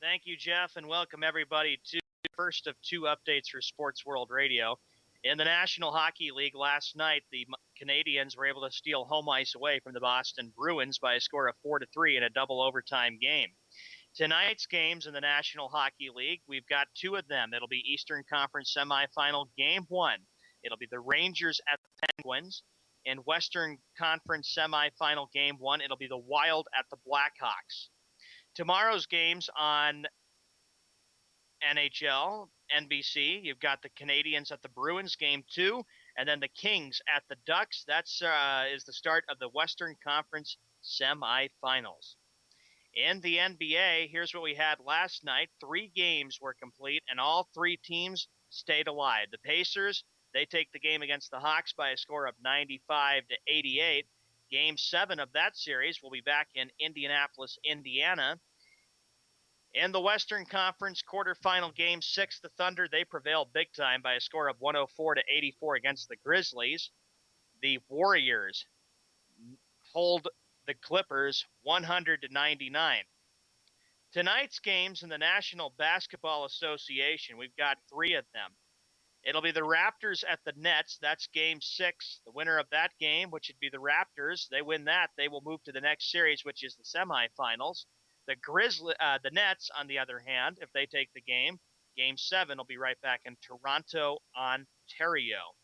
Thank you, Jeff, and welcome everybody to the first of two updates for Sports World Radio. In the National Hockey League last night, the Canadiens were able to steal home ice away from the Boston Bruins by a score of 4-3 in a double overtime game. Tonight's games in the National Hockey League, we've got two of them. It'll be Eastern Conference semifinal game one. It'll be the Rangers at the Penguins. In Western Conference semifinal game one, it'll be the Wild at the Blackhawks. Tomorrow's games on NHL, NBC, you've got the Canadiens at the Bruins game two, and then the Kings at the Ducks. That's is the start of the Western Conference semifinals. In the NBA, here's what we had last night. 3 games were complete, and all 3 teams stayed alive. The Pacers, they take the game against the Hawks by a score of 95-88. Game 7 of that series will be back in Indianapolis, Indiana. In the Western Conference quarterfinal game 6, the Thunder, they prevailed big time by a score of 104-84 against the Grizzlies. The Warriors hold the Clippers 100-99. Tonight's games in the National Basketball Association, we've got 3 of them. It'll be the Raptors at the Nets. That's game 6. The winner of that game, which would be the Raptors, they win that, they will move to the next series, which is the semifinals. The Nets, on the other hand, if they take the game, game 7 will be right back in Toronto, Ontario.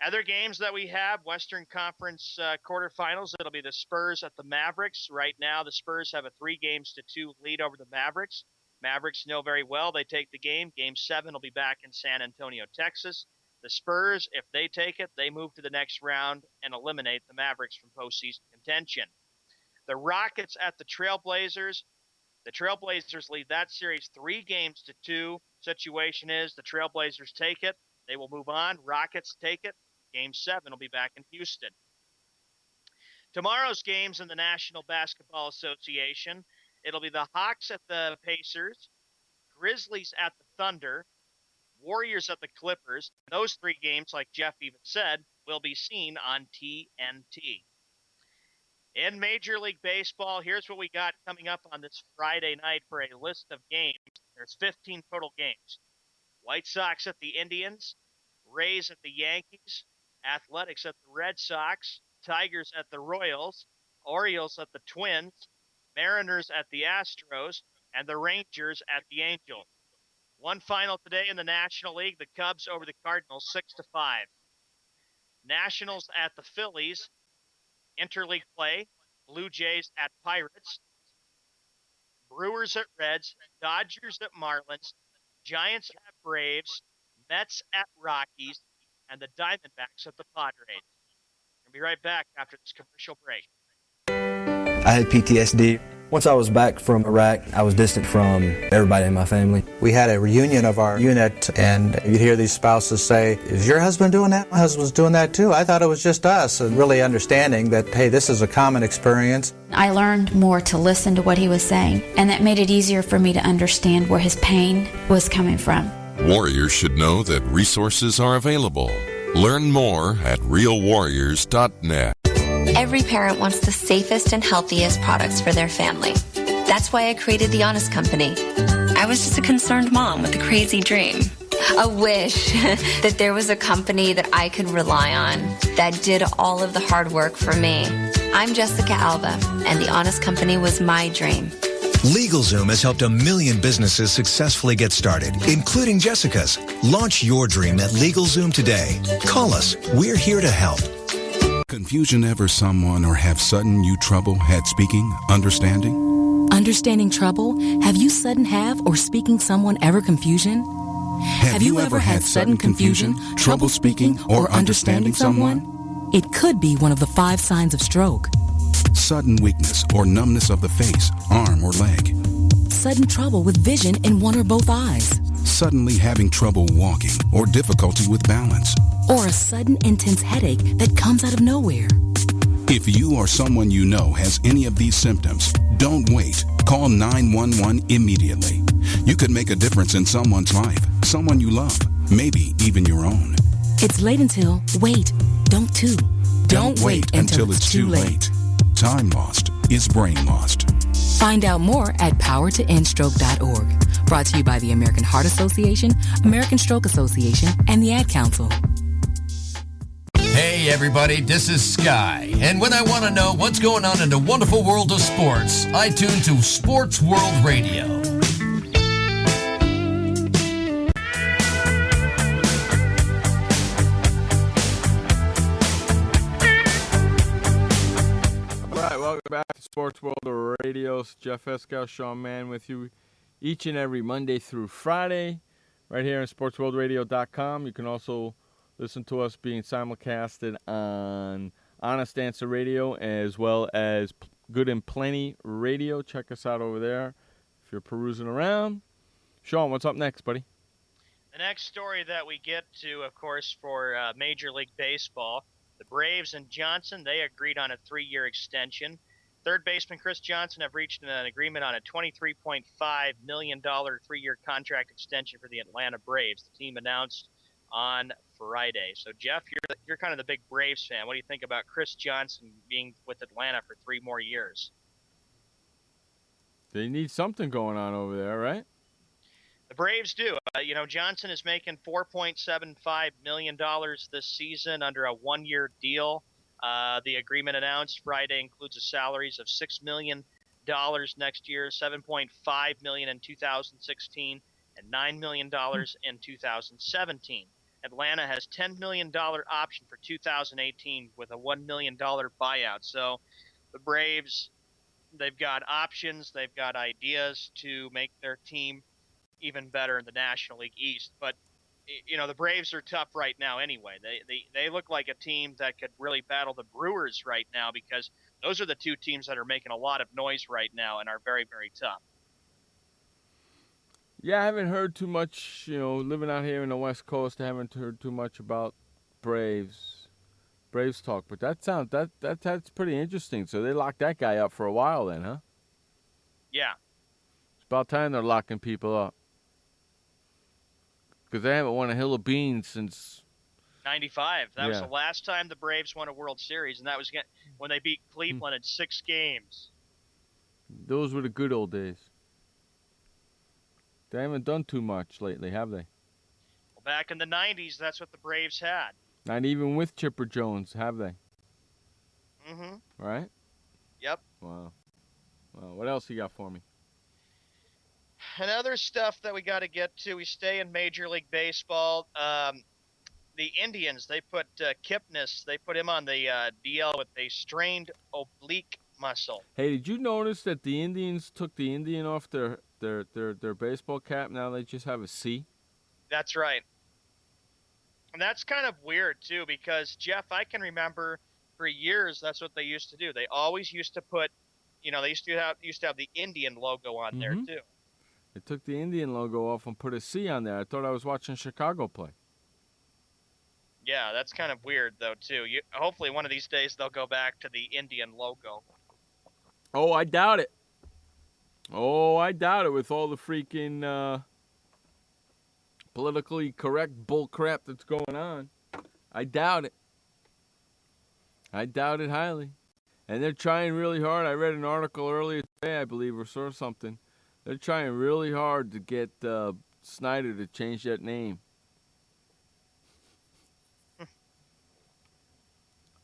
Other games that we have, Western Conference quarterfinals, it'll be the Spurs at the Mavericks. Right now, the Spurs have a 3-2 lead over the Mavericks. Mavericks know very well they take the game. Game 7 will be back in San Antonio, Texas. The Spurs, if they take it, they move to the next round and eliminate the Mavericks from postseason contention. The Rockets at the Trailblazers. The Trailblazers lead that series 3-2. Situation is the Trailblazers take it. They will move on. Rockets take it. Game 7 will be back in Houston. Tomorrow's games in the National Basketball Association, it'll be the Hawks at the Pacers, Grizzlies at the Thunder, Warriors at the Clippers. Those 3 games, like Jeff even said, will be seen on TNT. In Major League Baseball, here's what we got coming up on this Friday night for a list of games. There's 15 total games. White Sox at the Indians, Rays at the Yankees, Athletics at the Red Sox, Tigers at the Royals, Orioles at the Twins, Mariners at the Astros, and the Rangers at the Angels. One final today in the National League, the Cubs over the Cardinals 6-5. Nationals at the Phillies, interleague play, Blue Jays at Pirates, Brewers at Reds, Dodgers at Marlins, Giants at Braves, Mets at Rockies, and the Diamondbacks at the Padres. We'll be right back after this commercial break. I had PTSD. Once I was back from Iraq, I was distant from everybody in my family. We had a reunion of our unit, and you'd hear these spouses say, "Is your husband doing that? My husband's doing that too. I thought it was just us." And really understanding that, hey, this is a common experience. I learned more to listen to what he was saying, and that made it easier for me to understand where his pain was coming from. Warriors should know that resources are available. Learn more at realwarriors.net. Every parent wants the safest and healthiest products for their family. That's why I created The Honest Company. I was just a concerned mom with a crazy dream. A wish that there was a company that I could rely on that did all of the hard work for me. I'm Jessica Alba, and The Honest Company was my dream. LegalZoom has helped 1 million businesses successfully get started, including Jessica's. Launch your dream at LegalZoom today. Call us. We're here to help. Confusion ever someone or have sudden you trouble had speaking, understanding? Understanding trouble? Have you sudden have or speaking someone ever confusion? Have you ever had sudden confusion, trouble speaking, or understanding someone? It could be one of the 5 signs of stroke. sudden weakness or numbness of the face, arm, or leg, Sudden trouble with vision in one or both eyes. suddenly having trouble walking or difficulty with balance. Or a sudden intense headache that comes out of nowhere. If you or someone you know has any of these symptoms, don't wait. Call 911 immediately. You could make a difference in someone's life, someone you love, maybe even your own. It's late until, wait, don't too. Don't wait until it's too late. Time lost is brain lost. Find out more at powertoendstroke.org. Brought to you by the American Heart Association, American Stroke Association, and the Ad Council. Hey everybody, this is Sky. And when I want to know what's going on in the wonderful world of sports, I tune to Sports World Radio. Welcome back to Sports World Radio. It's Jeff Escow, Sean Mann with you each and every Monday through Friday right here on SportsWorldRadio.com. You can also listen to us being simulcasted on Honest Answer Radio as well as Good and Plenty Radio. Check us out over there if you're perusing around. Sean, what's up next, buddy? The next story that we get to, of course, for Major League Baseball, the Braves and Johnson, they agreed on a 3-year extension. Third baseman Chris Johnson have reached an agreement on a $23.5 million 3-year contract extension for the Atlanta Braves. The team announced on Friday. So, Jeff, you're kind of the big Braves fan. What do you think about Chris Johnson being with Atlanta for 3 more years? They need something going on over there, right? The Braves do. Johnson is making $4.75 million this season under a 1-year deal. The agreement announced Friday includes the salaries of $6 million next year, $7.5 million in 2016, and $9 million in 2017. Atlanta has $10 million option for 2018 with a $1 million buyout. So the Braves, they've got options, they've got ideas to make their team even better in the National League East. But, the Braves are tough right now anyway. They look like a team that could really battle the Brewers right now because those are the two teams that are making a lot of noise right now and are very, very tough. Yeah, I haven't heard too much, living out here in the West Coast, I haven't heard too much about Braves talk. But that's pretty interesting. So they locked that guy up for a while then, huh? Yeah. It's about time they're locking people up. Because they haven't won a hill of beans since 95. That was the last time the Braves won a World Series, and that was when they beat Cleveland in 6 games. Those were the good old days. They haven't done too much lately, have they? Well, back in the 90s, that's what the Braves had. Not even with Chipper Jones, have they? Mm-hmm. Right? Yep. Wow. Well, what else you got for me? And other stuff that we got to get to, we stay in Major League Baseball. The Indians, they put Kipnis, they put him on the DL with a strained oblique muscle. Hey, did you notice that the Indians took the Indian off their baseball cap? Now they just have a C? That's right. And that's kind of weird, too, because, Jeff, I can remember for years that's what they used to do. They always used to put, they used to have the Indian logo on there, too. They took the Indian logo off and put a C on there. I thought I was watching Chicago play. Yeah, that's kind of weird, though, too. Hopefully one of these days they'll go back to the Indian logo. Oh, I doubt it. With all the freaking politically correct bull crap that's going on. I doubt it. I doubt it highly. And they're trying really hard. I read an article earlier today, I believe, or saw something. They're trying really hard to get Snyder to change that name.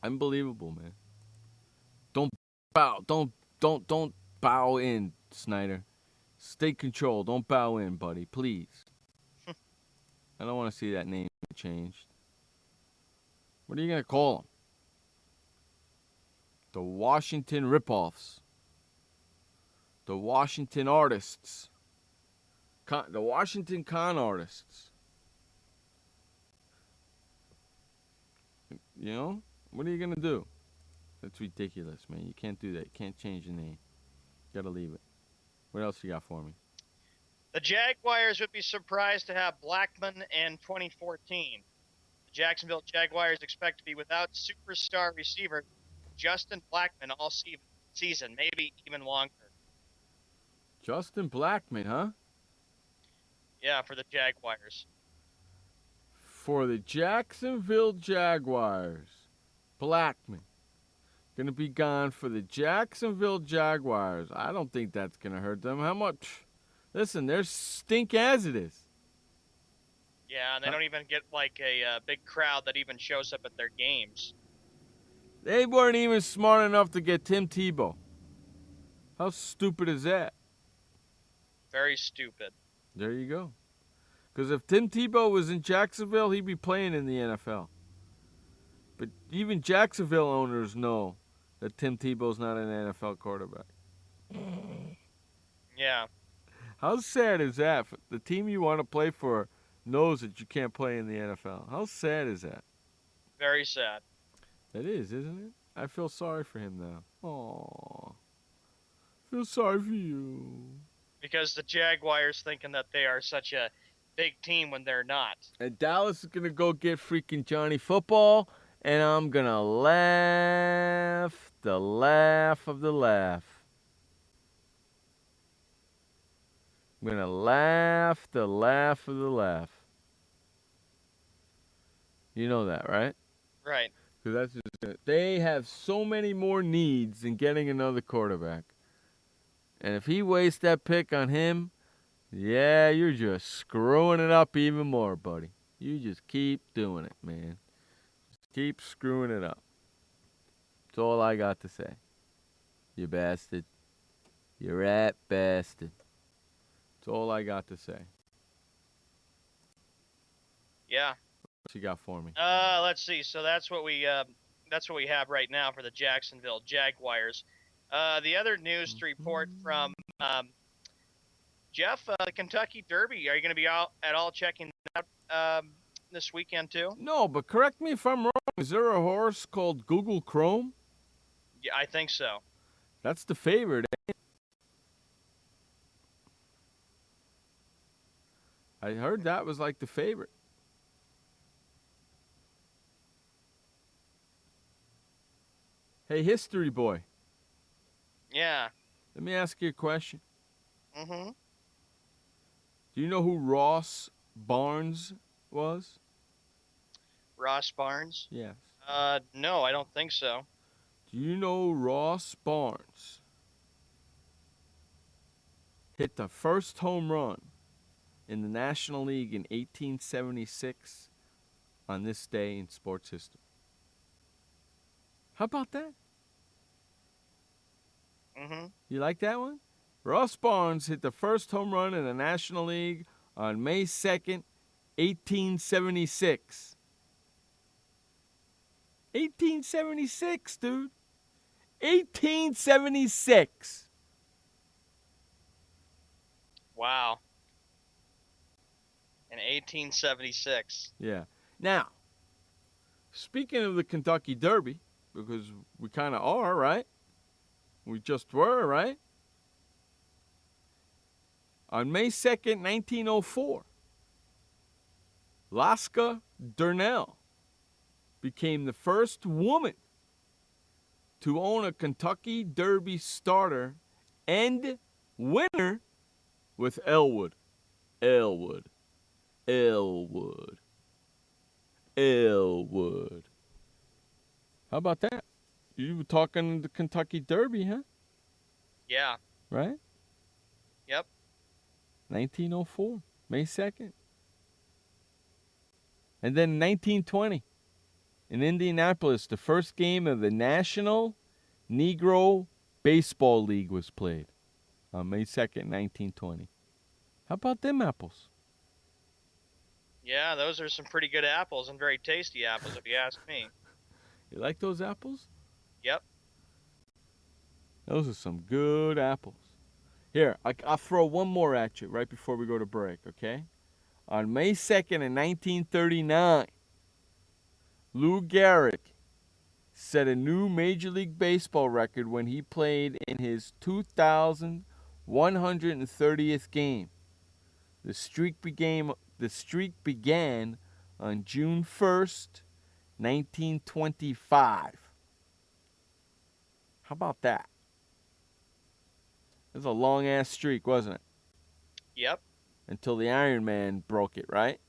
Unbelievable, man. Don't bow in, Snyder. Stay controlled. Don't bow in, buddy, please. I don't want to see that name changed. What are you gonna call them? The Washington Ripoffs. The Washington Artists. The Washington Con Artists. What are you going to do? That's ridiculous, man. You can't do that. You can't change the name. You gotta leave it. What else you got for me? The Jaguars would be surprised to have Blackman in 2014. The Jacksonville Jaguars expect to be without superstar receiver Justin Blackman all season, maybe even longer. Justin Blackman, huh? Yeah, for the Jaguars. For the Jacksonville Jaguars, Blackman going to be gone for the Jacksonville Jaguars. I don't think that's going to hurt them. How much? Listen, they're stink as it is. Yeah, and they don't even get like a big crowd that even shows up at their games. They weren't even smart enough to get Tim Tebow. How stupid is that? Very stupid. There you go. Because if Tim Tebow was in Jacksonville, he'd be playing in the NFL. But even Jacksonville owners know that Tim Tebow's not an NFL quarterback. Yeah. How sad is that? The team you want to play for knows that you can't play in the NFL. How sad is that? Very sad. It is, isn't it? I feel sorry for him now. Aww. Feel sorry for you. Because the Jaguars thinking that they are such a big team when they're not. And Dallas is going to go get freaking Johnny Football, and I'm going to laugh the laugh of the laugh. I'm going to laugh the laugh of the laugh. You know that, right? Right. Because that's just, they have so many more needs than getting another quarterback. And if he wastes that pick on him, yeah, you're just screwing it up even more, buddy. You just keep doing it, man. Just keep screwing it up. That's all I got to say. You bastard. You rat bastard. That's all I got to say. Yeah. What you got for me? Let's see. So that's what we have right now for the Jacksonville Jaguars. The other news to report from Jeff, the Kentucky Derby. Are you going to be out at all checking that out this weekend too? No, but correct me if I'm wrong. Is there a horse called Google Chrome? Yeah, I think so. That's the favorite. I heard that was like the favorite. Hey, history boy. Yeah. Let me ask you a question. Mm-hmm. Do you know who Ross Barnes was? Ross Barnes? Yes. No, I don't think so. Do you know Ross Barnes hit the first home run in the National League in 1876 on this day in sports history? How about that? Mm-hmm. You like that one? Ross Barnes hit the first home run in the National League on May 2nd, 1876. 1876, dude. 1876. Wow. In 1876. Yeah. Now, speaking of the Kentucky Derby, because we kind of are, right? We just were, right? On May 2nd, 1904, Laska Durnell became the first woman to own a Kentucky Derby starter and winner with Elwood. Elwood. Elwood. Elwood. How about that? You were talking the Kentucky Derby, huh? Yeah. Right? Yep. 1904, May 2nd. And then 1920, in Indianapolis, the first game of the National Negro Baseball League was played on May 2nd, 1920. How about them apples? Yeah, those are some pretty good apples and very tasty apples, if you ask me. You like those apples? Yep. Those are some good apples. Here, I'll throw one more at you right before we go to break, okay? On May 2nd in 1939, Lou Gehrig set a new Major League Baseball record when he played in his 2,130th game. The streak began on June 1st, 1925. How about that? It was a long-ass streak, wasn't it? Yep. Until the Iron Man broke it, right?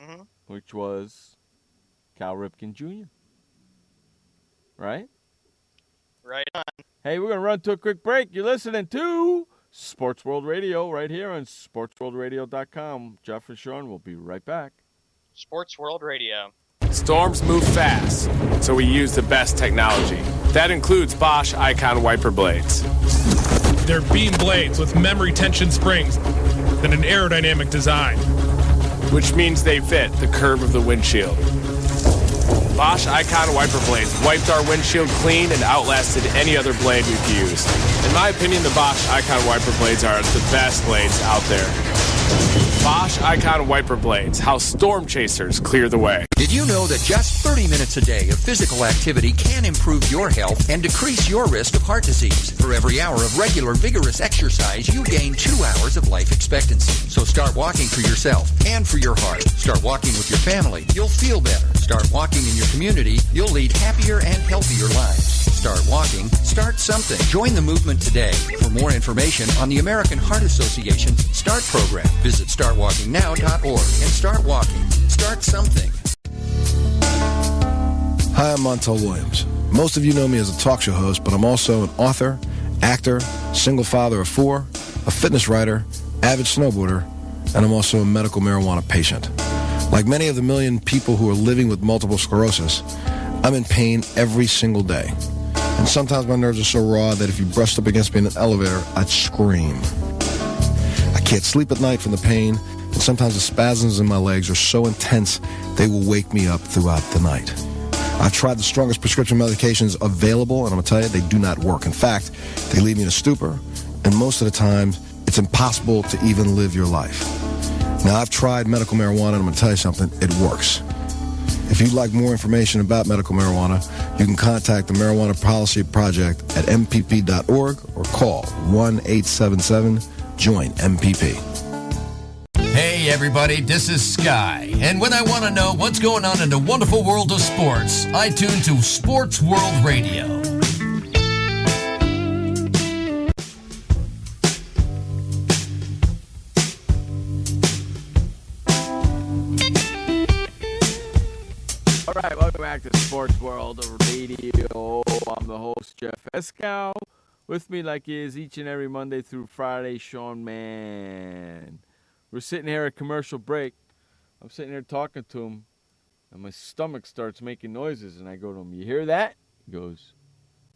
Mm-hmm. Which was Cal Ripken Jr. Right? Right on. Hey, we're going to run to a quick break. You're listening to Sports World Radio right here on SportsWorldRadio.com. Jeff and Sean will be right back. Sports World Radio. Storms move fast, so we use the best technology. That includes Bosch Icon wiper blades. They're beam blades with memory tension springs and an aerodynamic design, which means they fit the curve of the windshield. Bosch Icon wiper blades wiped our windshield clean and outlasted any other blade we've used. In my opinion, the Bosch Icon wiper blades are the best blades out there. Bosch Icon wiper blades, how storm chasers clear the way. Did you know that just 30 minutes a day of physical activity can improve your health and decrease your risk of heart disease? For every hour of regular, vigorous exercise, you gain 2 hours of life expectancy. So start walking for yourself and for your heart. Start walking with your family. You'll feel better. Start walking in your community. You'll lead happier and healthier lives. Start walking. Start something. Join the movement today. For more information on the American Heart Association START program, visit startwalkingnow.org and start walking. Start something. Hi, I'm Montel Williams. Most of you know me as a talk show host, but I'm also an author, actor, single father of 4, a fitness writer, avid snowboarder, and I'm also a medical marijuana patient. Like many of the million people who are living with multiple sclerosis, I'm in pain every single day. And sometimes my nerves are so raw that if you brushed up against me in an elevator, I'd scream. I can't sleep at night from the pain, and sometimes the spasms in my legs are so intense they will wake me up throughout the night. I've tried the strongest prescription medications available, and I'm going to tell you, they do not work. In fact, they leave me in a stupor, and most of the time, it's impossible to even live your life. Now, I've tried medical marijuana, and I'm going to tell you something, it works. If you'd like more information about medical marijuana, you can contact the Marijuana Policy Project at mpp.org or call 1-877-JOIN-MPP. Hey everybody, this is Sky, and when I want to know what's going on in the wonderful world of sports, I tune to Sports World Radio. All right, welcome back to Sports World Radio. I'm the host, Jeff Escow. With me, like he is each and every Monday through Friday, Sean Mann. We're sitting here at commercial break. I'm sitting here talking to him, and my stomach starts making noises, and I go to him, "You hear that?" He goes,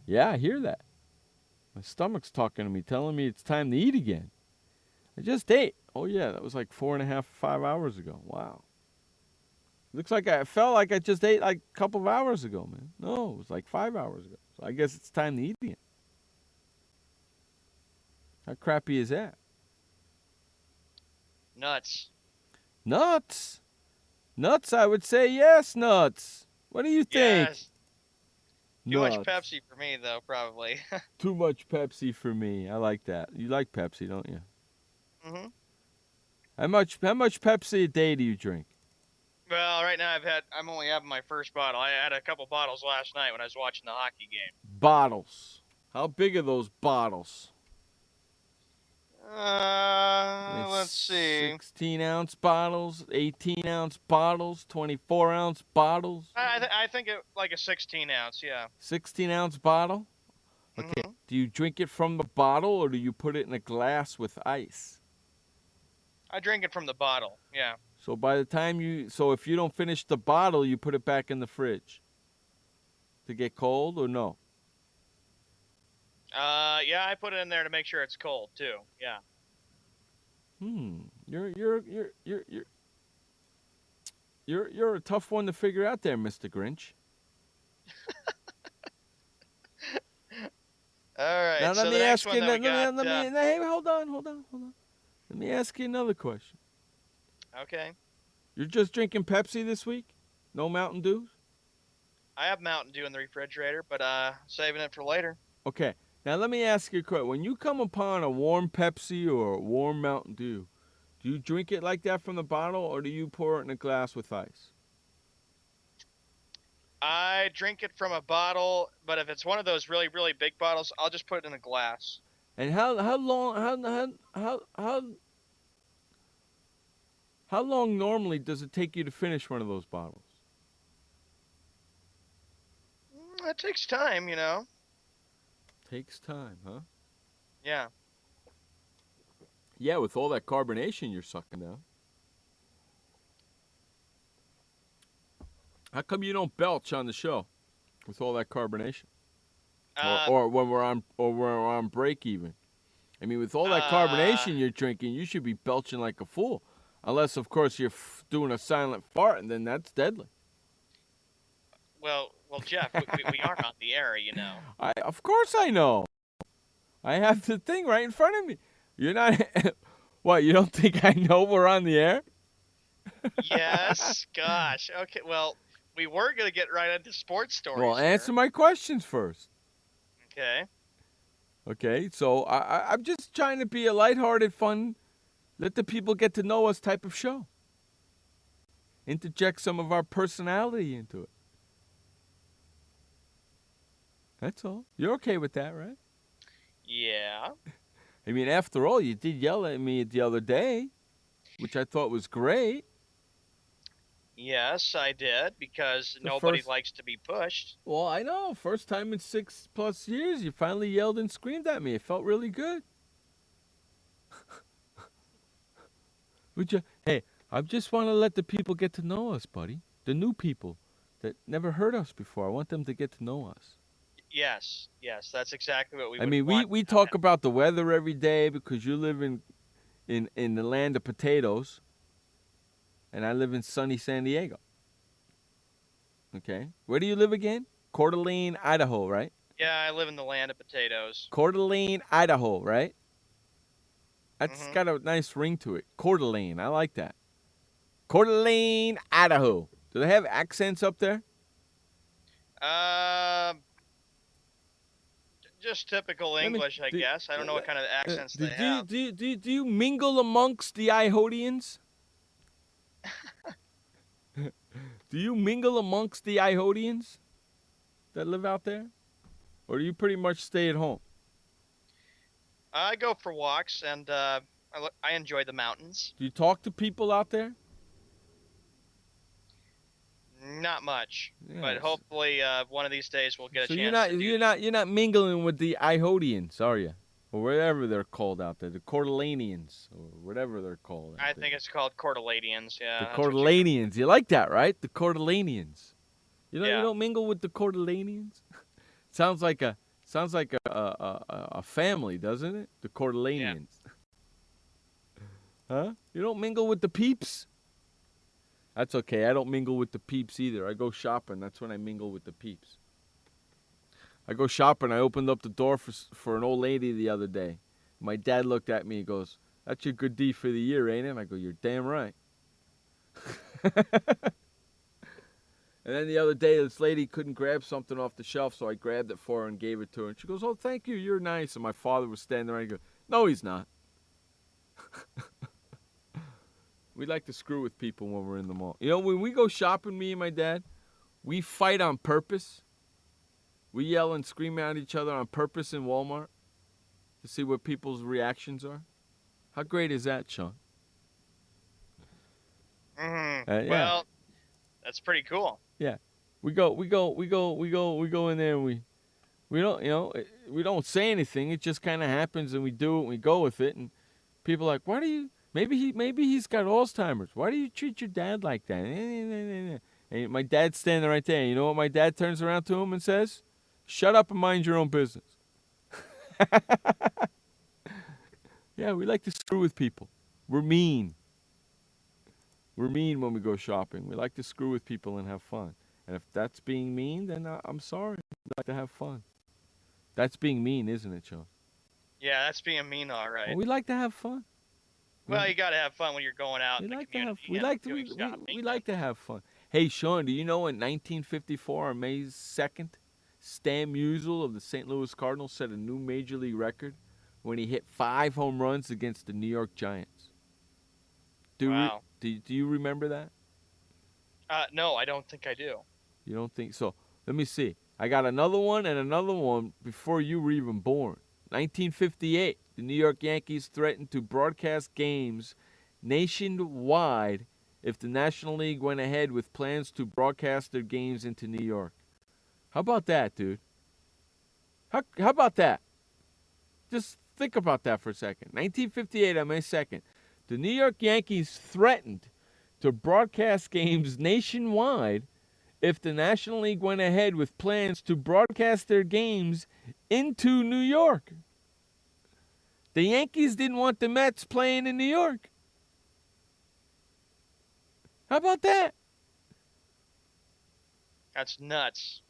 "Yeah, I hear that." My stomach's talking to me, telling me it's time to eat again. I just ate. Oh, yeah, that was like 4.5, 5 hours ago. Wow. Looks like I felt like I just ate like a couple of hours ago, man. No, it was like 5 hours ago. So I guess it's time to eat again. How crappy is that? Nuts. Nuts? Nuts, I would say yes, nuts. What do you think? Yes. Too much Pepsi for me, though, probably. Too much Pepsi for me. I like that. You like Pepsi, don't you? Mm-hmm. How much Pepsi a day do you drink? Well, right now I'm only having my first bottle. I had a couple bottles last night when I was watching the hockey game. Bottles. How big are those bottles? Let's see. 16-ounce bottles, 18-ounce bottles, 24-ounce bottles. I think it like a 16-ounce, yeah. 16-ounce bottle? Okay. Mm-hmm. Do you drink it from the bottle, or do you put it in a glass with ice? I drink it from the bottle, yeah. So by the time if you don't finish the bottle, you put it back in the fridge to get cold, or no? Yeah, I put it in there to make sure it's cold too. Yeah. You're a tough one to figure out there, Mr. Grinch. All right. Now so let the me next ask you. one that we got, Hey, hold on. Let me ask you another question. Okay. You're just drinking Pepsi this week? No Mountain Dews? I have Mountain Dew in the refrigerator, but saving it for later. Okay. Now let me ask you a question. When you come upon a warm Pepsi or a warm Mountain Dew, do you drink it like that from the bottle, or do you pour it in a glass with ice? I drink it from a bottle, but if it's one of those really, really big bottles, I'll just put it in a glass. And how long normally does it take you to finish one of those bottles? It takes time, you know. Takes time, huh? Yeah. Yeah, with all that carbonation you're sucking down. How come you don't belch on the show with all that carbonation? Or when we're on break even? I mean, with all that carbonation you're drinking, you should be belching like a fool. Unless, of course, you're doing a silent fart, and then that's deadly. Well, Jeff, we are on the air, you know. Of course I know. I have the thing right in front of me. You're not... What, you don't think I know we're on the air? Yes, gosh. Okay, well, we were going to get right into sports stories. Well, answer my questions first. Okay. Okay, so I'm just trying to be a lighthearted, fun, let the people get to know us type of show. Interject some of our personality into it. That's all. You're okay with that, right? Yeah. I mean, after all, you did yell at me the other day, which I thought was great. Yes, I did, because nobody likes to be pushed. Well, I know. First time in 6+ years, you finally yelled and screamed at me. It felt really good. Hey, I just want to let the people get to know us, buddy. The new people that never heard us before. I want them to get to know us. Yes, that's exactly what we I mean, we talk about the weather every day because you live in the land of potatoes, and I live in sunny San Diego. Okay? Where do you live again? Coeur d'Alene, Idaho, right? Yeah, I live in the land of potatoes. Coeur d'Alene, Idaho, right? That's got a nice ring to it. Coeur d'Alene, I like that. Coeur d'Alene, Idaho. Do they have accents up there? Just typical English, I guess. I don't know what kind of accents they have. Do you mingle amongst the Ihodians? Do you mingle amongst the Ihodians that live out there? Or do you pretty much stay at home? I go for walks, and I enjoy the mountains. Do you talk to people out there? Not much, but hopefully one of these days we'll get a chance. So you're not mingling with the Ihodians, are you? Or whatever they're called out there, the Coeur d'Alenians, or whatever they're called. I think it's called Coeur d'Alenians. Yeah. The Coeur d'Alenians. You like that, right? The Coeur d'Alenians. You don't mingle with the Coeur d'Alenians. Sounds like a family, doesn't it? The Coeur d'Alenians. Yeah. Huh? You don't mingle with the peeps? That's okay. I don't mingle with the peeps either. I go shopping. That's when I mingle with the peeps. I go shopping. I opened up the door for an old lady the other day. My dad looked at me and goes, "That's your good deed for the year, ain't it?" And I go, "You're damn right." And then the other day, this lady couldn't grab something off the shelf, so I grabbed it for her and gave it to her. And she goes, "Oh, thank you. You're nice." And my father was standing there. And I go, "No, he's not." We like to screw with people when we're in the mall. You know, when we go shopping, me and my dad, we fight on purpose. We yell and scream at each other on purpose in Walmart to see what people's reactions are. How great is that, Sean? Yeah. Well, that's pretty cool. Yeah, we go in there and we don't, we don't say anything. It just kind of happens and we do it and we go with it. And people are like, "Why do you?" Maybe he's got Alzheimer's. Why do you treat your dad like that? And my dad's standing right there. You know what my dad turns around to him and says? "Shut up and mind your own business." Yeah, we like to screw with people. We're mean. We're mean when we go shopping. We like to screw with people and have fun. And if that's being mean, then I'm sorry. We like to have fun. That's being mean, isn't it, Sean? Yeah, that's being mean, all right. Well, we like to have fun. Well, you got to have fun when you're going out. We like to have fun. Hey, Sean, do you know in 1954 on May 2nd, Stan Musial of the St. Louis Cardinals set a new major league record when he hit 5 home runs against the New York Giants? Wow. Do you remember that? No, I don't think I do. You don't think so? Let me see. I got another one before you were even born. 1958, the New York Yankees threatened to broadcast games nationwide if the National League went ahead with plans to broadcast their games into New York. How about that, dude? How about that? Just think about that for a second. 1958 on May 2nd, the New York Yankees threatened to broadcast games nationwide if the National League went ahead with plans to broadcast their games into New York. The Yankees didn't want the Mets playing in New York. How about that? That's nuts.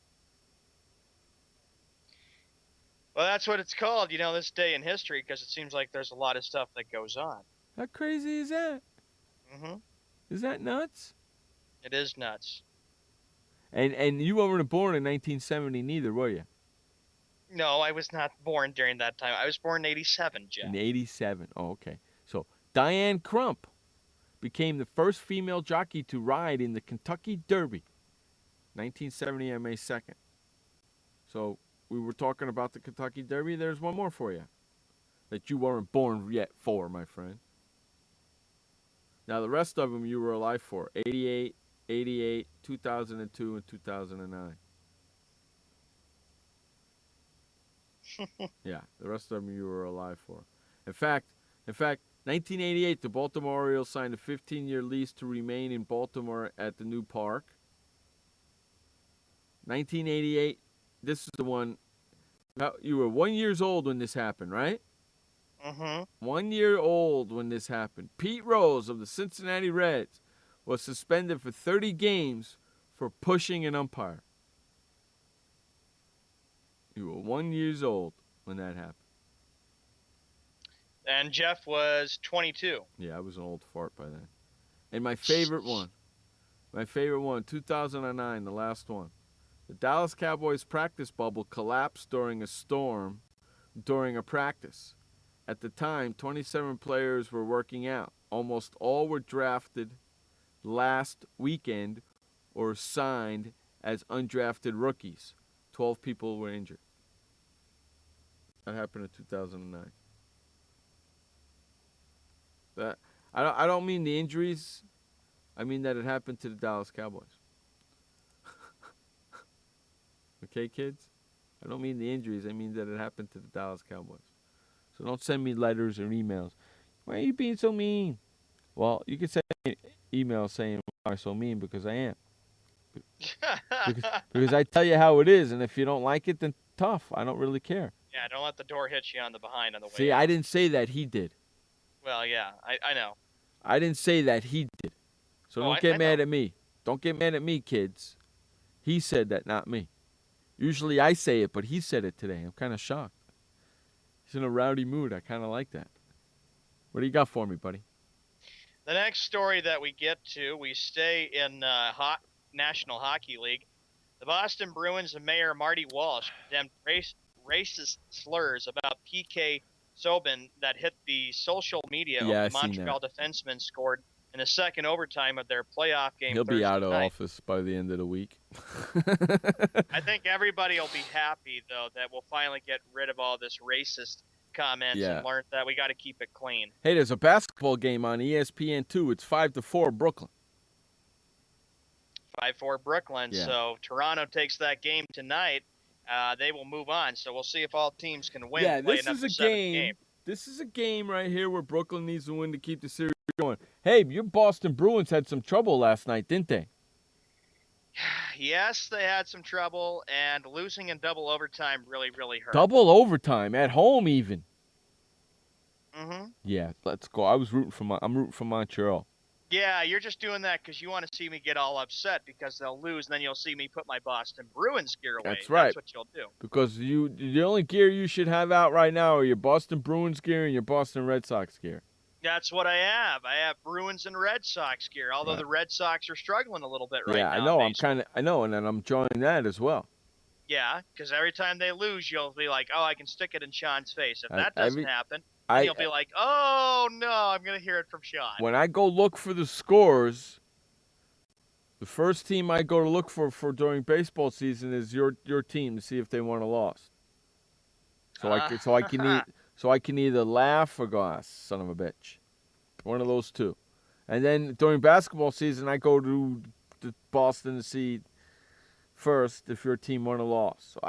Well, that's what it's called, this day in history, because it seems like there's a lot of stuff that goes on. How crazy is that? Mm-hmm. Is that nuts? It is nuts. And you weren't born in 1970 neither, were you? No, I was not born during that time. I was born in 87, Jeff. In 87. Oh, okay. So Diane Crump became the first female jockey to ride in the Kentucky Derby, 1970 on May 2nd. So we were talking about the Kentucky Derby. There's one more for you that you weren't born yet for, my friend. Now, the rest of them you were alive for. 88, 88, 2002, and 2009. Yeah, the rest of them you were alive for. In fact, 1988, the Baltimore Orioles signed a 15-year lease to remain in Baltimore at the new park. 1988, this is the one. You were 1 year old when this happened, right? Mm-hmm. 1 year old when this happened. Pete Rose of the Cincinnati Reds was suspended for 30 games for pushing an umpire. You were 1 year old when that happened. And Jeff was 22. Yeah, I was an old fart by then. And my favorite one, 2009, the last one. The Dallas Cowboys practice bubble collapsed during a storm during a practice. At the time, 27 players were working out. Almost all were drafted last weekend or signed as undrafted rookies. 12 people were injured. That happened in 2009. I don't mean the injuries. I mean that it happened to the Dallas Cowboys. Okay, kids? I don't mean the injuries. I mean that it happened to the Dallas Cowboys. So don't send me letters or emails. Why are you being so mean? Well, you can send me an email saying why I'm so mean because I am. because I tell you how it is, and if you don't like it, then tough. I don't really care. Yeah, don't let the door hit you on the behind on the way. See, I didn't say that. He did. Well, yeah, I know. I didn't say that. He did. So don't get mad at me. Don't get mad at me, kids. He said that, not me. Usually I say it, but he said it today. I'm kind of shocked. He's in a rowdy mood. I kind of like that. What do you got for me, buddy? The next story that we get to, we stay in National Hockey League. The Boston Bruins and Mayor Marty Walsh condemned racist slurs about PK Subban that hit the social media. Yeah, of the Montreal defenseman scored in the second overtime of their playoff game. He'll be out of night. office by the end of the week. I think everybody will be happy, though, that we'll finally get rid of all this racist comments and learn that we got to keep it clean. Hey, there's a basketball game on ESPN2. It's 5-4 Brooklyn. 5-4 Brooklyn. Yeah. So Toronto takes that game tonight. They will move on. So we'll see if all teams can win. Yeah, play this another is a seventh game. This is a game right here where Brooklyn needs to win to keep the series going. Hey, your Boston Bruins had some trouble last night, didn't they? Yes, they had some trouble, and losing in double overtime really, really hurt. Double overtime at home, even. Mm-hmm. Yeah, let's go. I'm rooting for Montreal. Yeah, you're just doing that because you want to see me get all upset because they'll lose, and then you'll see me put my Boston Bruins gear away. That's right. That's what you'll do. Because the only gear you should have out right now are your Boston Bruins gear and your Boston Red Sox gear. That's what I have. I have Bruins Bruins and Red Sox gear, although the Red Sox are struggling a little bit right now. Yeah, I know. I know, and then I'm enjoying that as well. Yeah, because every time they lose, you'll be like, oh, I can stick it in Sean's face. If that doesn't happen, then you'll be like, oh, no, I'm going to hear it from Sean. When I go look for the scores, the first team I go to look for during baseball season is your team to see if they won or lost. So I can either laugh or go, son of a bitch. One of those two. And then during basketball season, I go to Boston to see first if your team won or lost. So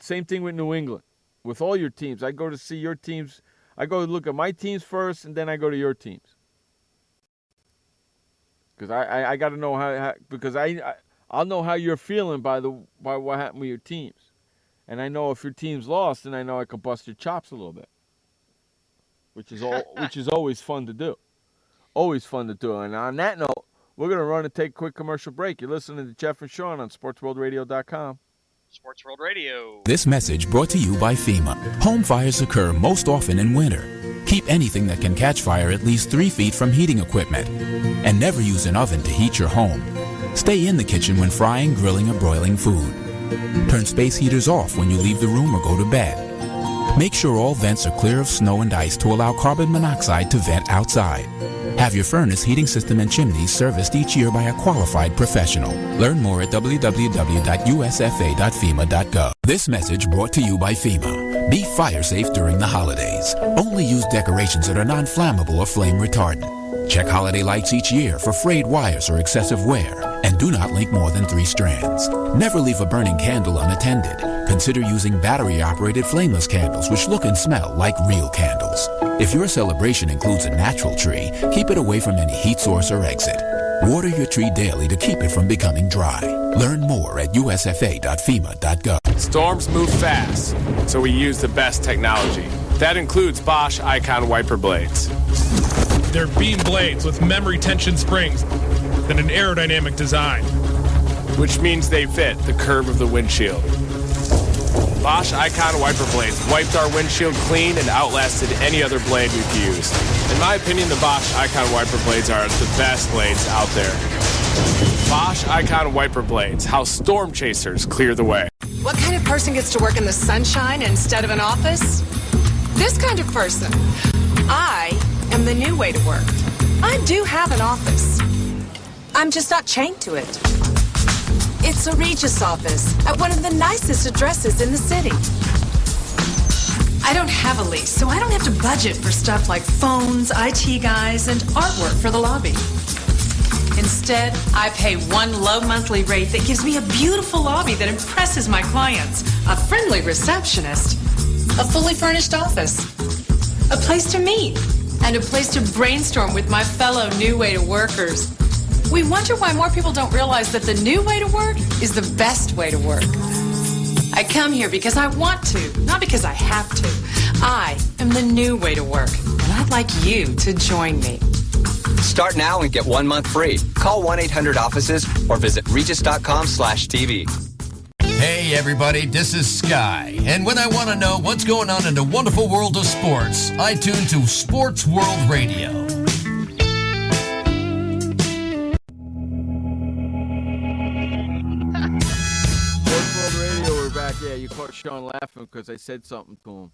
same thing with New England. With all your teams, I go to see your teams. I go to look at my teams first, and then I go to your teams. Because I got to know how because I'll know how you're feeling by what happened with your teams. And I know if your team's lost, then I know I can bust your chops a little bit. Which is always fun to do. Always fun to do. And on that note, we're going to run and take a quick commercial break. You're listening to Jeff and Sean on SportsWorldRadio.com. Sports World Radio. This message brought to you by FEMA. Home fires occur most often in winter. Keep anything that can catch fire at least 3 feet from heating equipment. And never use an oven to heat your home. Stay in the kitchen when frying, grilling, or broiling food. Turn space heaters off when you leave the room or go to bed. Make sure all vents are clear of snow and ice to allow carbon monoxide to vent outside. Have your furnace, heating system, and chimneys serviced each year by a qualified professional. Learn more at www.usfa.fema.gov. This message brought to you by FEMA. Be fire safe during the holidays. Only use decorations that are non-flammable or flame retardant. Check holiday lights each year for frayed wires or excessive wear, and do not link more than 3 strands. Never leave a burning candle unattended. Consider using battery-operated flameless candles which look and smell like real candles. If your celebration includes a natural tree, keep it away from any heat source or exit. Water your tree daily to keep it from becoming dry. Learn more at usfa.fema.gov. Storms move fast, so we use the best technology. That includes Bosch Icon wiper blades. They're beam blades with memory tension springs and an aerodynamic design, which means they fit the curve of the windshield. Bosch Icon wiper blades wiped our windshield clean and outlasted any other blade we've used. In my opinion, the Bosch Icon wiper blades are the best blades out there. Bosch Icon wiper blades, how storm chasers clear the way. What kind of person gets to work in the sunshine instead of an office? This kind of person. I am the new way to work. I do have an office. I'm just not chained to it. It's a Regis office at one of the nicest addresses in the city. I don't have a lease, so I don't have to budget for stuff like phones, IT guys, and artwork for the lobby. Instead, I pay one low monthly rate that gives me a beautiful lobby that impresses my clients, a friendly receptionist, a fully furnished office, a place to meet, and a place to brainstorm with my fellow new way to workers. We wonder why more people don't realize that the new way to work is the best way to work. I come here because I want to, not because I have to. I am the new way to work, and I'd like you to join me. Start now and get 1 month free. Call 1-800-OFFICES or visit regis.com/TV. Hey everybody, this is Sky, and when I want to know what's going on in the wonderful world of sports, I tune to Sports World Radio. Yeah, you caught Sean laughing because I said something to him.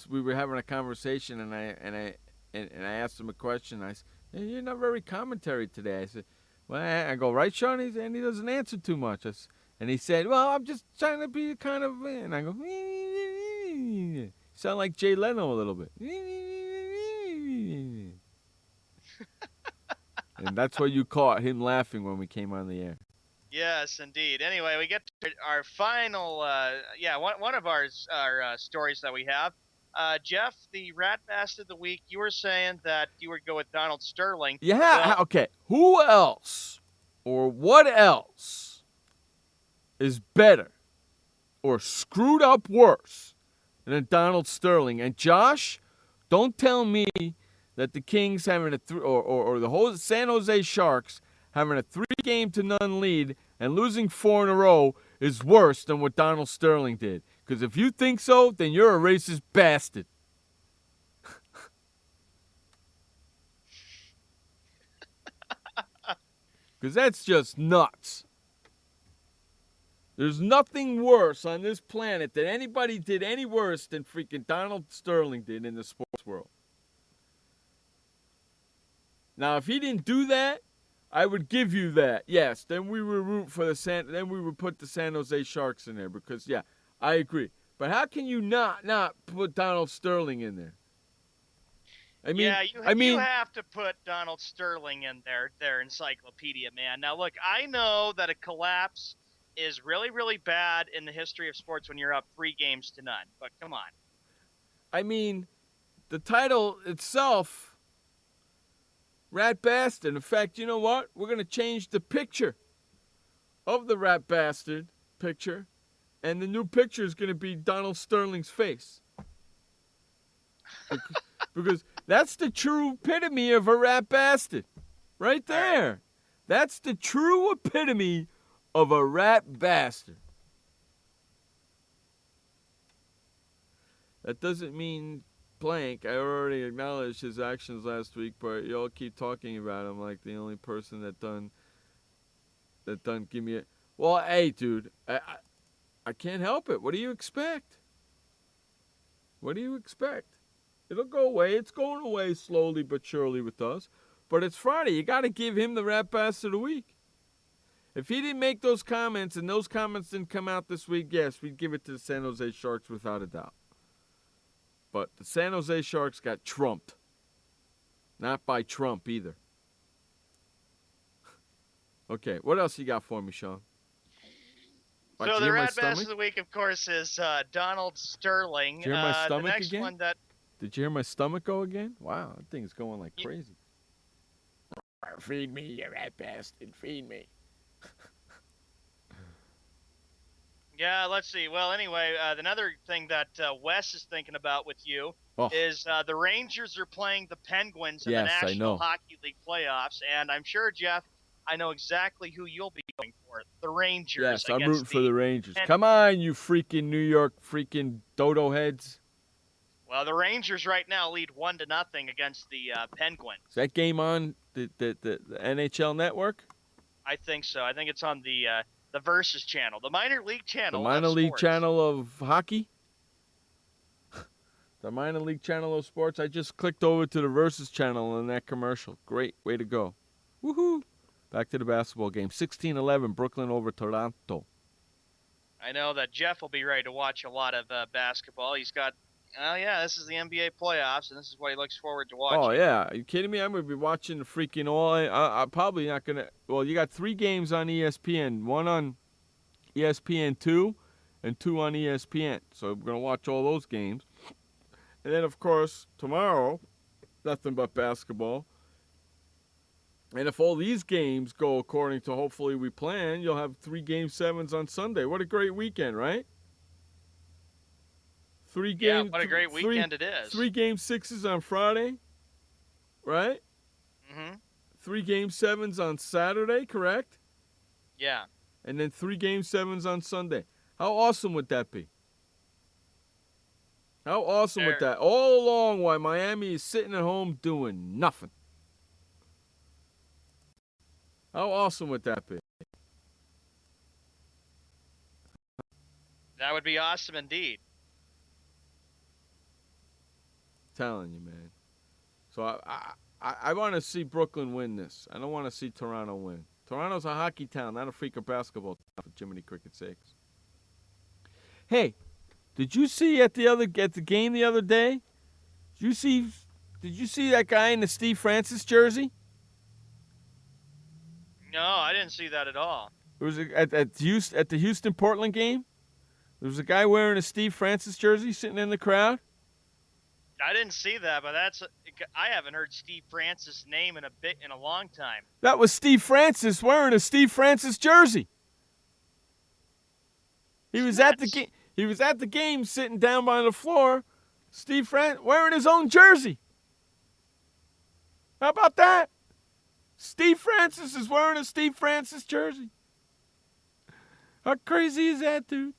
We were having a conversation, and I asked him a question. I said, hey, "You're not very commentary today." I said, "Well," I go, "Right, Sean?" And he doesn't answer too much. And he said, "Well, I'm just trying to be kind of," and I go, sound like Jay Leno a little bit. And that's what you caught him laughing when we came on the air. Yes, indeed. Anyway, we get to our final, one of our stories that we have. Jeff, the Rat Bastard of the Week, you were saying that you would go with Donald Sterling. Yeah, well, okay. Who else or what else is better or screwed up worse than Donald Sterling? And Josh, don't tell me that the Kings having or the whole San Jose Sharks having a 3-game-to-none lead and losing 4 in a row is worse than what Donald Sterling did. Because if you think so, then you're a racist bastard. Because that's just nuts. There's nothing worse on this planet that anybody did any worse than freaking Donald Sterling did in the sports world. Now, if he didn't do that, I would give you that. Yes, then we would root for then we would put the San Jose Sharks in there because, yeah, I agree. But how can you not put Donald Sterling in there? You have to put Donald Sterling in their encyclopedia, man. Now, look, I know that a collapse is really, really bad in the history of sports when you're up 3-0, but come on. I mean, the title itself, Rat Bastard. In fact, you know what? We're going to change the picture of the Rat Bastard picture, and the new picture is going to be Donald Sterling's face. Because that's the true epitome of a rat bastard. Right there. Right. That's the true epitome of a rat bastard. That doesn't mean blank. I already acknowledged his actions last week, but you all keep talking about him like the only person that done give me a... Well, hey, dude, I can't help it. What do you expect? What do you expect? It'll go away. It's going away slowly but surely with us. But it's Friday. You got to give him the Rat Bastard of the Week. If he didn't make those comments and those comments didn't come out this week, yes, we'd give it to the San Jose Sharks without a doubt. But the San Jose Sharks got trumped. Not by Trump either. Okay, what else you got for me, Sean? So the Rat Bastard of the Week, of course, is Donald Sterling. Did you hear my stomach the next again? One that... Did you hear my stomach go again? Wow, that thing's going like crazy. Feed me, you rat bastard. Feed me. Yeah, let's see. Well, anyway, another thing that Wes is thinking about with you is the Rangers are playing the Penguins in the National Hockey League playoffs, and I'm sure, Jeff, I know exactly who you'll be going for. The Rangers. Yes, I'm rooting for the Rangers. Come on, you freaking New York freaking dodo heads. Well, the Rangers right now lead 1-0 against the Penguins. Is that game on the NHL Network? I think so. I think it's on the Versus channel, the minor league channel. The minor league channel of hockey? The minor league channel of sports? I just clicked over to the Versus channel on that commercial. Great. Way to go. Woohoo. Back to the basketball game. 16-11, Brooklyn over Toronto. I know that Jeff will be ready to watch a lot of basketball. He's got, this is the NBA playoffs, and this is what he looks forward to watching. Oh, yeah. Are you kidding me? I'm going to be watching the freaking all. I'm probably not going to. Well, you got 3 games on ESPN. 1 on ESPN2 and 2 on ESPN. So we're going to watch all those games. And then, of course, tomorrow, nothing but basketball. And if all these games go according to hopefully we plan, you'll have 3 Game 7s on Sunday. What a great weekend, right? 3 games. Yeah, what a great weekend it is. 3 Game 6s on Friday, right? Mm-hmm. 3 Game 7s on Saturday, correct? Yeah. And then 3 Game 7s on Sunday. How awesome would that be? How awesome would that? All along while Miami is sitting at home doing nothing. How awesome would that be? That would be awesome indeed. Telling you, man. So I want to see Brooklyn win this. I don't want to see Toronto win. Toronto's a hockey town, not a freaking basketball town, for Jiminy Cricket's sakes. Hey, did you see at the game the other day? Did you see that guy in the Steve Francis jersey? No, I didn't see that at all. It was at the Houston-Portland game. There was a guy wearing a Steve Francis jersey sitting in the crowd. I didn't see that, but I haven't heard Steve Francis' name in a long time. That was Steve Francis wearing a Steve Francis jersey. He was at the game. He was at the game, sitting down by the floor. Steve Francis wearing his own jersey. How about that? Steve Francis is wearing a Steve Francis jersey. How crazy is that, dude?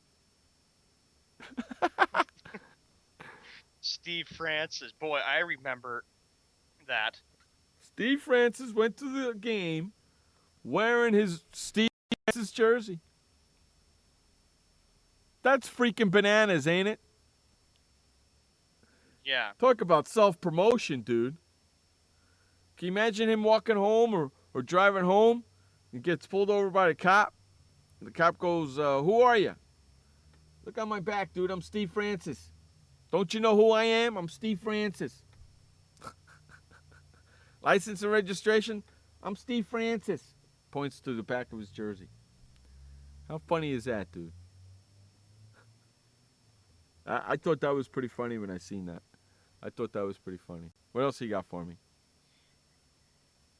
Steve Francis. Boy, I remember that. Steve Francis went to the game wearing his Steve Francis jersey. That's freaking bananas, ain't it? Yeah. Talk about self-promotion, dude. Can you imagine him walking home or driving home and gets pulled over by the cop? And the cop goes, who are you? Look on my back, dude. I'm Steve Francis. Don't you know who I am? I'm Steve Francis. License and registration? I'm Steve Francis. Points to the back of his jersey. How funny is that, dude? I thought that was pretty funny when I seen that. I thought that was pretty funny. What else you got for me?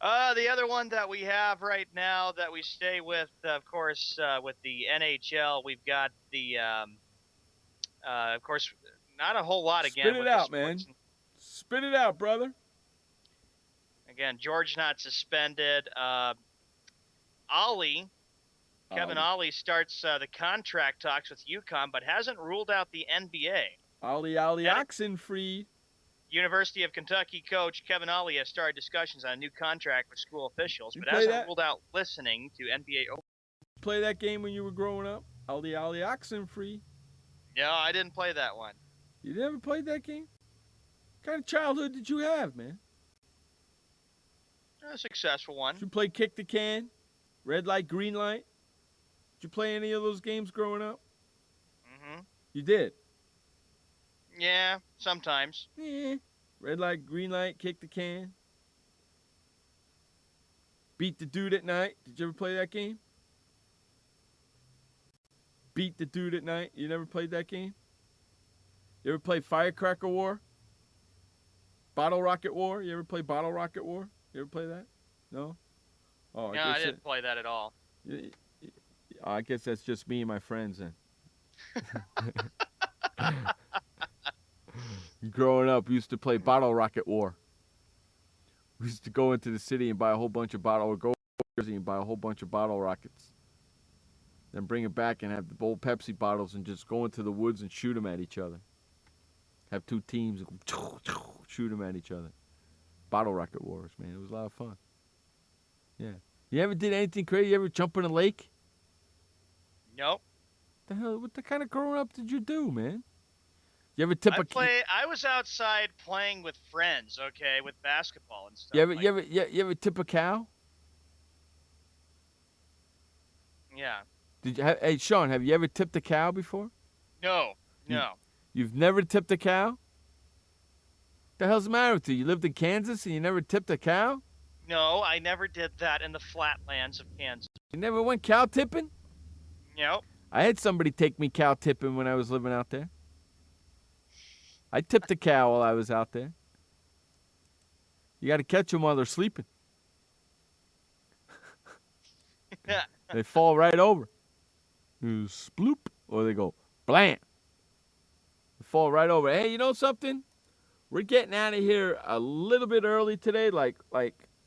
The other one that we have right now that we stay with, of course, with the NHL, we've got the, of course, not a whole lot again. Spit it out, man. Spit it out, brother. Again, George not suspended. Kevin Ollie starts the contract talks with UConn, but hasn't ruled out the NBA. Ollie Oxenfree. University of Kentucky coach Kevin Ollie has started discussions on a new contract with school officials, but hasn't ruled out listening to NBA Open. Play that game when you were growing up? Ollie Oxenfree. No, I didn't play that one. You never played that game? What kind of childhood did you have, man? A successful one. Did you play kick the can? Red light, green light? Did you play any of those games growing up? Mm-hmm. You did? Yeah, sometimes. Yeah. Red light, green light, kick the can. Beat the dude at night. Did you ever play that game? Beat the dude at night. You never played that game? You ever play Firecracker War? Bottle Rocket War? You ever play Bottle Rocket War? You ever play that? No? Oh, no, I didn't play that at all. I guess that's just me and my friends then. Growing up, we used to play Bottle Rocket War. We used to go into the city and buy a whole bunch of go to Jersey and buy a whole bunch of bottle rockets. Then bring it back and have the old Pepsi bottles and just go into the woods and shoot them at each other. Have two teams and shoot them at each other. Bottle Rocket Wars, man. It was a lot of fun. Yeah. You ever did anything crazy? You ever jump in a lake? Nope. What the kind of growing up did you do, man? You ever tip I was outside playing with friends, okay, with basketball and stuff. You ever tip a cow? Yeah. Hey, Sean, have you ever tipped a cow before? No. You've never tipped a cow? The hell's the matter with you? You lived in Kansas and you never tipped a cow? No, I never did that in the flatlands of Kansas. You never went cow tipping? Nope. I had somebody take me cow tipping when I was living out there. I tipped a cow while I was out there. You got to catch them while they're sleeping. They fall right over. You sploop, or they go blam. They fall right over. Hey, you know something? We're getting out of here a little bit early today, like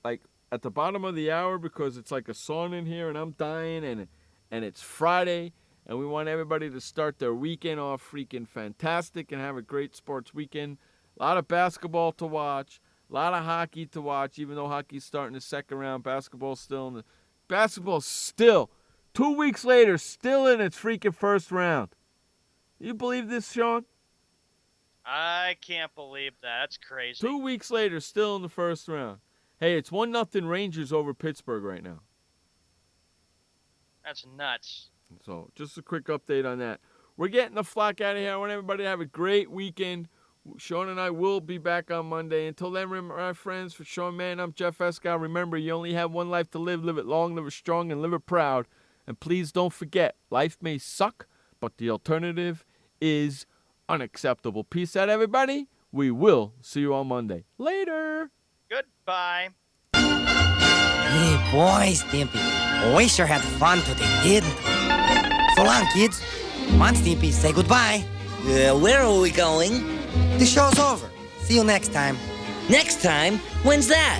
at the bottom of the hour, because it's like a sauna in here and I'm dying, and it's Friday. And we want everybody to start their weekend off freaking fantastic and have a great sports weekend. A lot of basketball to watch. A lot of hockey to watch, even though hockey's starting the second round. Basketball's still 2 weeks later, still in its freaking first round. You believe this, Sean? I can't believe that. That's crazy. 2 weeks later, still in the first round. Hey, it's 1-0 Rangers over Pittsburgh right now. That's nuts. So, just a quick update on that. We're getting the flock out of here. I want everybody to have a great weekend. Sean and I will be back on Monday. Until then, my friends, for Sean Mann, I'm Jeff Escow. Remember, you only have one life to live. Live it long, live it strong, and live it proud. And please don't forget, life may suck, but the alternative is unacceptable. Peace out, everybody. We will see you on Monday. Later. Goodbye. Hey, boy, Stimpy. We sure had fun today, kid. So long, kids. Come on, Stimpy, say goodbye. Where are we going? The show's over. See you next time. Next time? When's that?